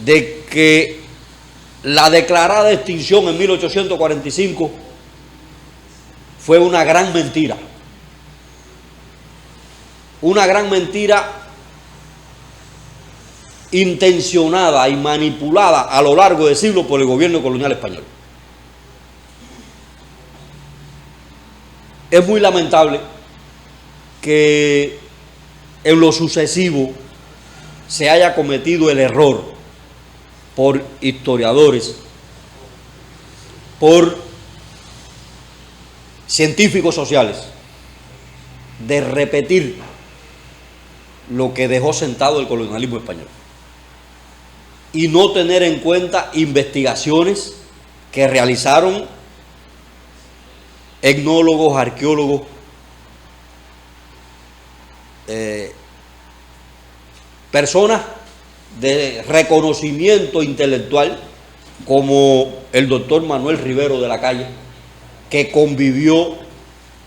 Speaker 4: de que la declarada extinción en 1845 fue una gran mentira intencionada y manipulada a lo largo de siglos por el gobierno colonial español. Es muy lamentable que en lo sucesivo se haya cometido el error por historiadores, por científicos sociales, de repetir lo que dejó sentado el colonialismo español y no tener en cuenta investigaciones que realizaron etnólogos, arqueólogos, personas de reconocimiento intelectual como el doctor Manuel Rivero de la Calle, que convivió,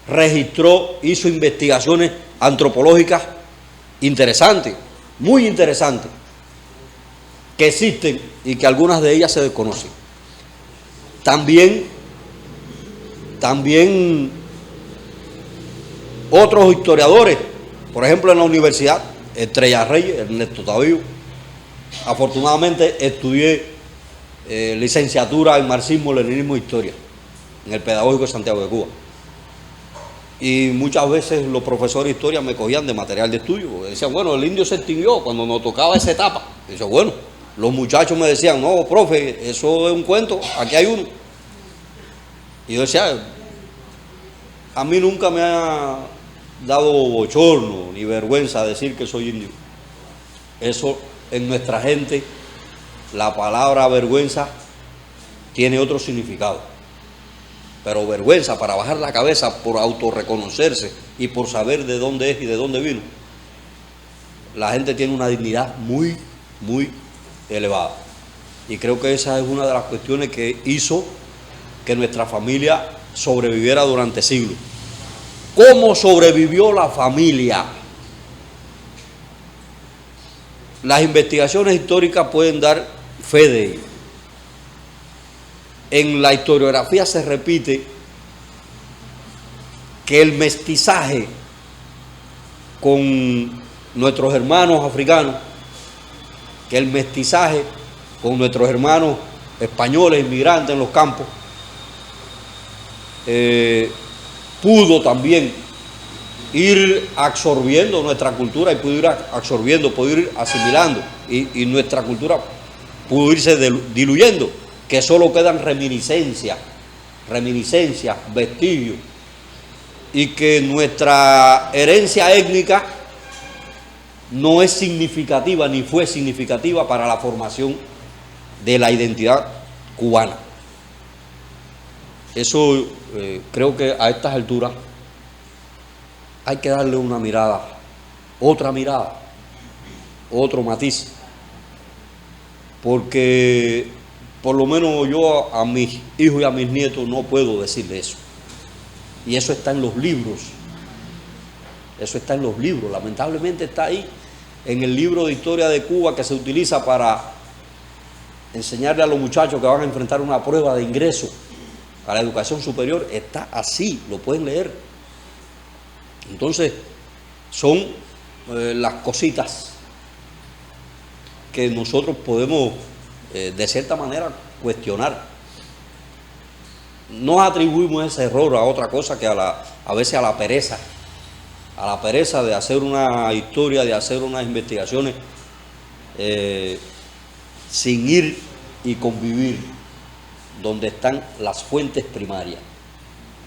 Speaker 4: registró, hizo investigaciones antropológicas interesantes, muy interesantes, que existen y que algunas de ellas se desconocen. También otros historiadores, por ejemplo en la universidad, Estrella Reyes, Ernesto Tavío. Afortunadamente estudié licenciatura en marxismo, leninismo e historia en el Pedagógico de Santiago de Cuba. Y muchas veces los profesores de historia me cogían de material de estudio, porque decían, bueno, el indio se extinguió cuando nos tocaba esa etapa. Y yo, bueno, los muchachos me decían, no, profe, eso es un cuento, aquí hay uno. Y yo decía, a mí nunca me ha dado bochorno ni vergüenza decir que soy indio. Eso en nuestra gente, la palabra vergüenza tiene otro significado. Pero vergüenza, para bajar la cabeza por autorreconocerse y por saber de dónde es y de dónde vino, la gente tiene una dignidad muy, muy elevada. Y creo que esa es una de las cuestiones que hizo que nuestra familia sobreviviera durante siglos. ¿Cómo sobrevivió la familia? Las investigaciones históricas pueden dar fe de ello. En la historiografía se repite que el mestizaje con nuestros hermanos africanos, que el mestizaje con nuestros hermanos españoles inmigrantes en los campos, pudo también ir absorbiendo nuestra cultura y pudo ir absorbiendo, pudo ir asimilando y nuestra cultura pudo irse diluyendo, que solo quedan reminiscencias, vestigios, y que nuestra herencia étnica no es significativa ni fue significativa para la formación de la identidad cubana. Eso creo que a estas alturas hay que darle una mirada, otra mirada, otro matiz, porque por lo menos yo a mis hijos y a mis nietos no puedo decirle eso. Y eso está en los libros Eso está en los libros, lamentablemente está ahí, en el libro de historia de Cuba que se utiliza para enseñarle a los muchachos que van a enfrentar una prueba de ingreso a la educación superior. Está así, lo pueden leer. Entonces, son las cositas que nosotros podemos, de cierta manera, cuestionar. No atribuimos ese error a otra cosa que a veces a la pereza de hacer una historia, de hacer unas investigaciones sin ir y convivir donde están las fuentes primarias,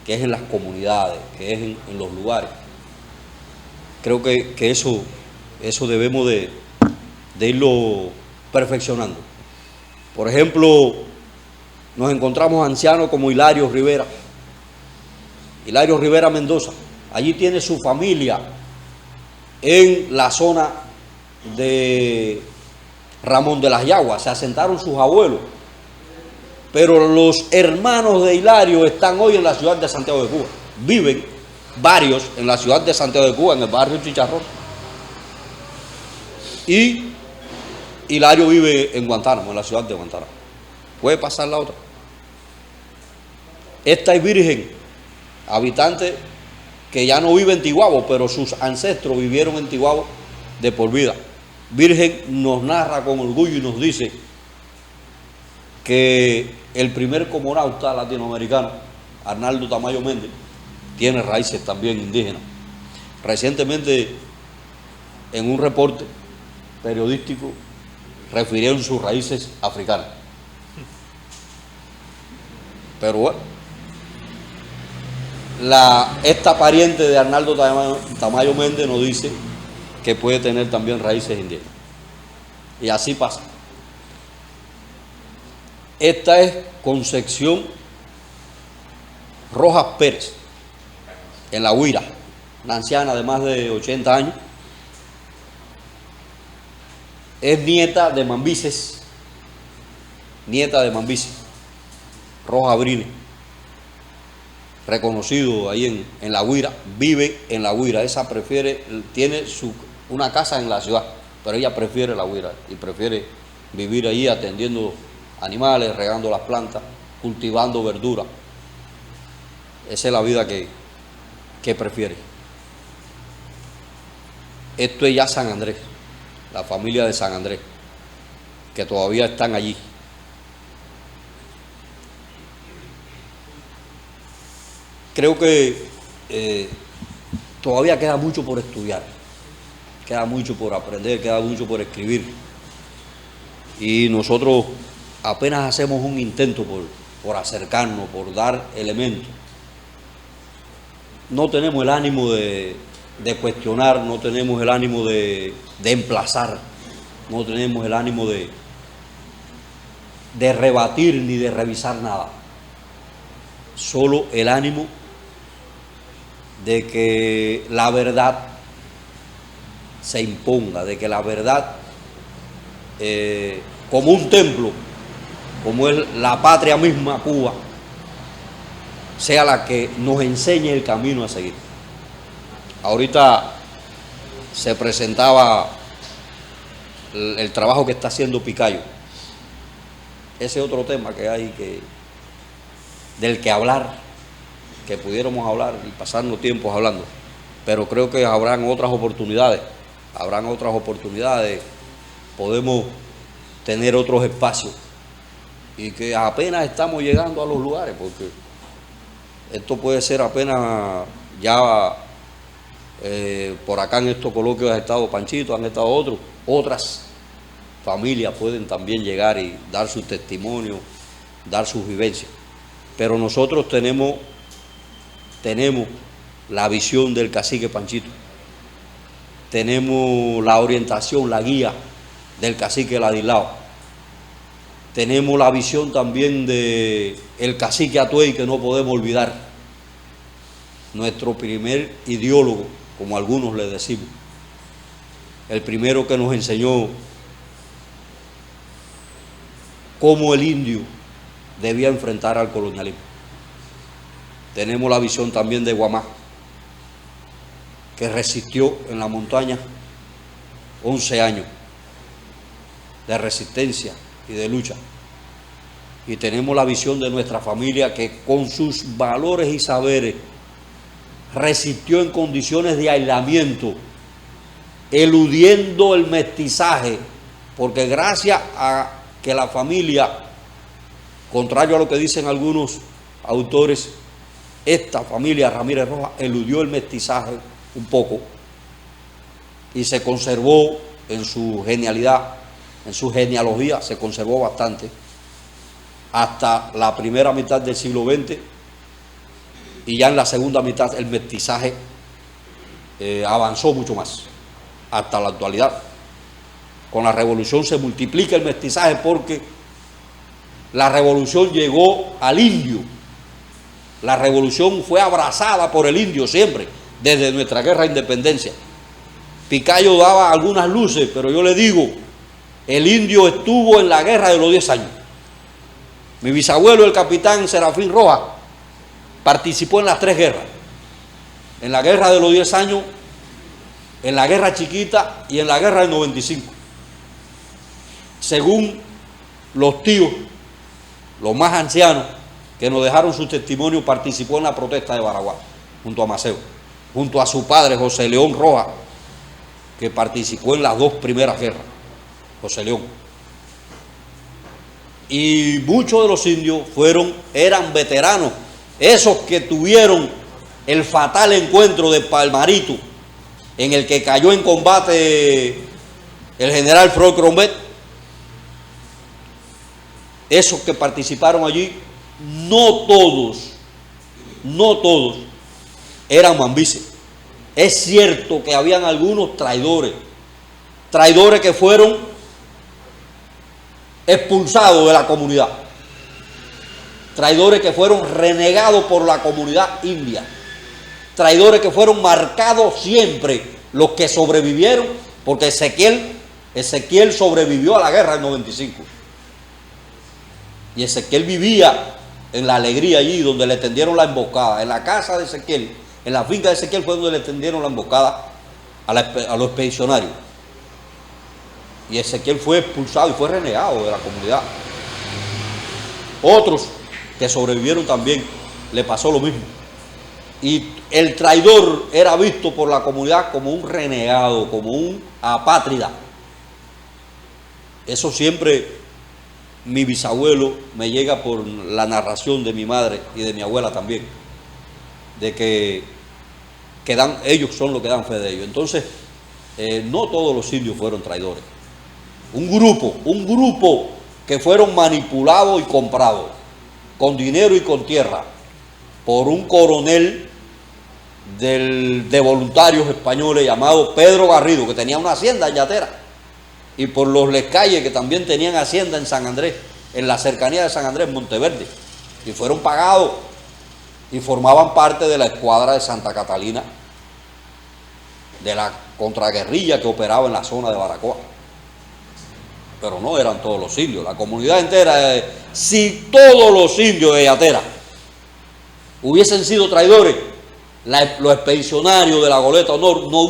Speaker 4: que es en las comunidades, que es en los lugares. Creo que eso debemos de irlo perfeccionando. Por ejemplo, nos encontramos ancianos como Hilario Rivera Mendoza. Allí tiene su familia en la zona de Ramón de las Yaguas, se asentaron sus abuelos, pero los hermanos de Hilario están hoy en la ciudad de Santiago de Cuba. Viven varios en la ciudad de Santiago de Cuba, en el barrio Chicharrón. Y Hilario vive en Guantánamo, en la ciudad de Guantánamo. Puede pasar la otra. Esta es virgen, habitante que ya no vive en Tiguabo, pero sus ancestros vivieron en Tiguabo de por vida. Virgen nos narra con orgullo y nos dice que el primer comonauta latinoamericano, Arnaldo Tamayo Méndez, tiene raíces también indígenas. Recientemente, en un reporte periodístico, refirieron sus raíces africanas. Pero bueno, esta pariente de Arnaldo Tamayo Méndez nos dice que puede tener también raíces indígenas. Y así pasa. Esta es Concepción Rojas Pérez, en La Huira, una anciana de más de 80 años. Es nieta de Mambises, Rojas Brines, reconocido ahí en La Huira, vive en La Huira. Esa tiene una casa en la ciudad, pero ella prefiere La Huira y prefiere vivir allí atendiendo animales, regando las plantas, cultivando verduras. Esa es la vida que prefiere. Esto es ya San Andrés, la familia de San Andrés, que todavía están allí. Creo que todavía queda mucho por estudiar, queda mucho por aprender, queda mucho por escribir. Y nosotros apenas hacemos un intento por acercarnos, por dar elementos. No tenemos el ánimo de cuestionar, no tenemos el ánimo de emplazar, no tenemos el ánimo de rebatir ni de revisar nada. Solo el ánimo de que la verdad se imponga, de que la verdad, como un templo, como es la patria misma, Cuba, sea la que nos enseñe el camino a seguir. Ahorita se presentaba el trabajo que está haciendo Picayo. Ese otro tema que hay del que hablar, que pudiéramos hablar y pasarnos tiempos hablando, pero creo que habrán otras oportunidades, podemos tener otros espacios y que apenas estamos llegando a los lugares, porque esto puede ser apenas ya por acá en estos coloquios ha estado Panchito, han estado otras familias pueden también llegar y dar su testimonio, dar sus vivencias, pero nosotros tenemos la visión del cacique Panchito, tenemos la orientación, la guía del cacique Ladislao, tenemos la visión también del cacique Atuey, que no podemos olvidar, nuestro primer ideólogo, como algunos le decimos, el primero que nos enseñó cómo el indio debía enfrentar al colonialismo. Tenemos la visión también de Guamá, que resistió en la montaña 11 años de resistencia y de lucha. Y tenemos la visión de nuestra familia que con sus valores y saberes resistió en condiciones de aislamiento, eludiendo el mestizaje, porque gracias a que la familia, contrario a lo que dicen algunos autores, esta familia Ramírez Rojas eludió el mestizaje un poco y se conservó en su genialidad, en su genealogía, se conservó bastante hasta la primera mitad del siglo XX, y ya en la segunda mitad el mestizaje avanzó mucho más hasta la actualidad. Con la revolución se multiplica el mestizaje porque la revolución llegó al indio. La revolución fue abrazada por el indio siempre, desde nuestra guerra de independencia. Picayo daba algunas luces, pero yo le digo, el indio estuvo en la guerra de los 10 años. Mi bisabuelo, el capitán Serafín Rojas, participó en las 3 guerras. En la guerra de los 10 años, en la guerra chiquita y en la guerra del 95. Según los tíos, los más ancianos, que nos dejaron su testimonio, participó en la protesta de Baraguá, junto a Maceo, junto a su padre, José León Rojas, que participó en las 2 primeras guerras, José León. Y muchos de los indios eran veteranos, esos que tuvieron el fatal encuentro de Palmarito, en el que cayó en combate el general Freud Crombet. Esos que participaron allí, no todos eran mambises. Es cierto que habían algunos traidores que fueron expulsados de la comunidad, traidores que fueron renegados por la comunidad india, traidores que fueron marcados siempre, los que sobrevivieron, porque Ezequiel sobrevivió a la guerra del 95. Y Ezequiel vivía en la alegría allí donde le tendieron la emboscada, en la casa de Ezequiel, en la finca de Ezequiel fue donde le tendieron la emboscada a los expedicionarios. Y Ezequiel fue expulsado y fue renegado de la comunidad. Otros que sobrevivieron también le pasó lo mismo. Y el traidor era visto por la comunidad como un renegado, como un apátrida. Eso siempre mi bisabuelo me llega por la narración de mi madre y de mi abuela también, de que ellos son los que dan fe de ellos. Entonces, no todos los indios fueron traidores. Un grupo que fueron manipulados y comprados con dinero y con tierra por un coronel de voluntarios españoles llamado Pedro Garrido, que tenía una hacienda en Yatera, y por los Lescayes, que también tenían hacienda en San Andrés, en la cercanía de San Andrés, Monteverde, y fueron pagados y formaban parte de la escuadra de Santa Catalina, de la contraguerrilla que operaba en la zona de Baracoa. Pero no eran todos los indios, la comunidad entera. Si todos los indios de Yatera hubiesen sido traidores, los expedicionarios de la Goleta Honor no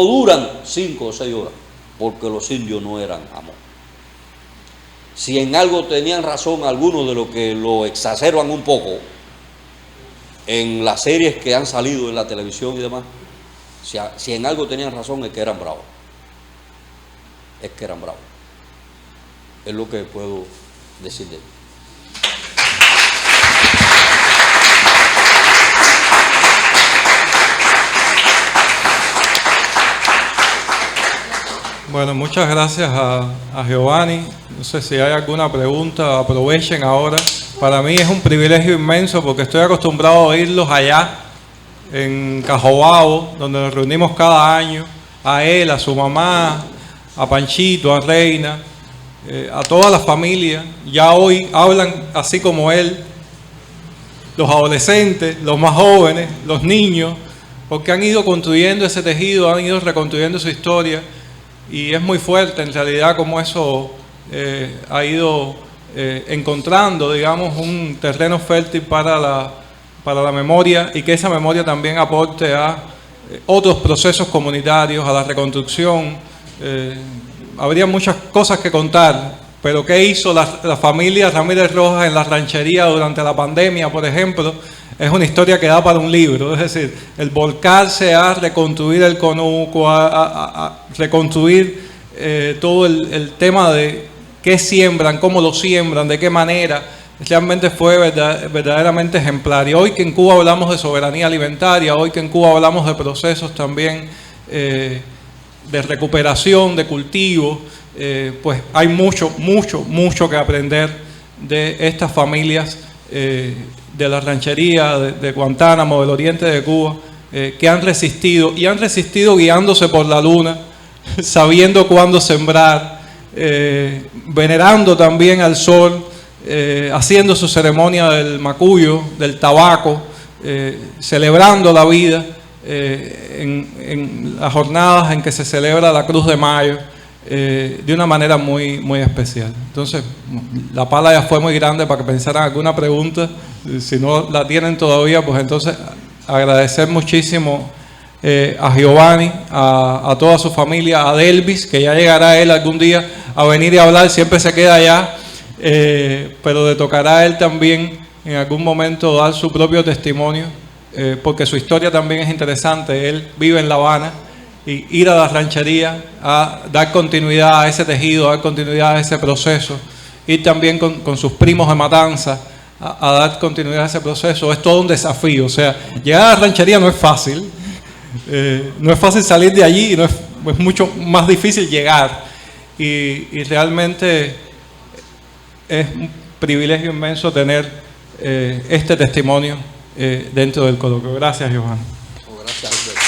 Speaker 4: duran 5 o 6 horas, porque los indios no eran amor. Si en algo tenían razón algunos de los que lo exacerban un poco en las series que han salido en la televisión y demás, si en algo tenían razón es que eran bravos. Es lo que puedo decir de ellos.
Speaker 1: Bueno, muchas gracias a Giovanni. No sé si hay alguna pregunta, aprovechen ahora. Para mí es un privilegio inmenso porque estoy acostumbrado a oírlos allá en Cajobao, donde nos reunimos cada año, a él, a su mamá, a Panchito, a Reina, a toda la familia. Ya hoy hablan así como él, los adolescentes, los más jóvenes, los niños, porque han ido construyendo ese tejido, han ido reconstruyendo su historia, y es muy fuerte en realidad como eso ha ido encontrando, digamos, un terreno fértil para para la memoria y que esa memoria también aporte a otros procesos comunitarios, a la reconstrucción. Habría muchas cosas que contar, pero ¿qué hizo la familia Ramírez Rojas en la ranchería durante la pandemia, por ejemplo? Es una historia que da para un libro. Es decir, el volcarse a reconstruir el conuco, a reconstruir todo el tema de qué siembran, cómo lo siembran, de qué manera, realmente fue verdaderamente ejemplar. Y hoy que en Cuba hablamos de soberanía alimentaria, hoy que en Cuba hablamos de procesos también de recuperación, de cultivo, pues hay mucho que aprender de estas familias de la ranchería, de Guantánamo, del oriente de Cuba, que han resistido, y han resistido guiándose por la luna, sabiendo cuándo sembrar, venerando también al sol, haciendo su ceremonia del macuyo, del tabaco, celebrando la vida en las jornadas en que se celebra la Cruz de Mayo, de una manera muy especial. Entonces, la pala ya fue muy grande para que pensaran alguna pregunta. Si no la tienen todavía, pues entonces agradecer muchísimo a Giovanni, a toda su familia, a Delvis, que ya llegará él algún día a venir y hablar, siempre se queda allá, pero le tocará a él también en algún momento dar su propio testimonio, porque su historia también es interesante. Él vive en La Habana, y ir a la ranchería a dar continuidad a ese tejido, a dar continuidad a ese proceso, ir también con sus primos de Matanza a dar continuidad a ese proceso, es todo un desafío. O sea, llegar a la ranchería no es fácil, no es fácil salir de allí, y es mucho más difícil llegar, y realmente es un privilegio inmenso tener este testimonio dentro del coloquio. Gracias, Giovanni.
Speaker 3: Gracias, Alberto.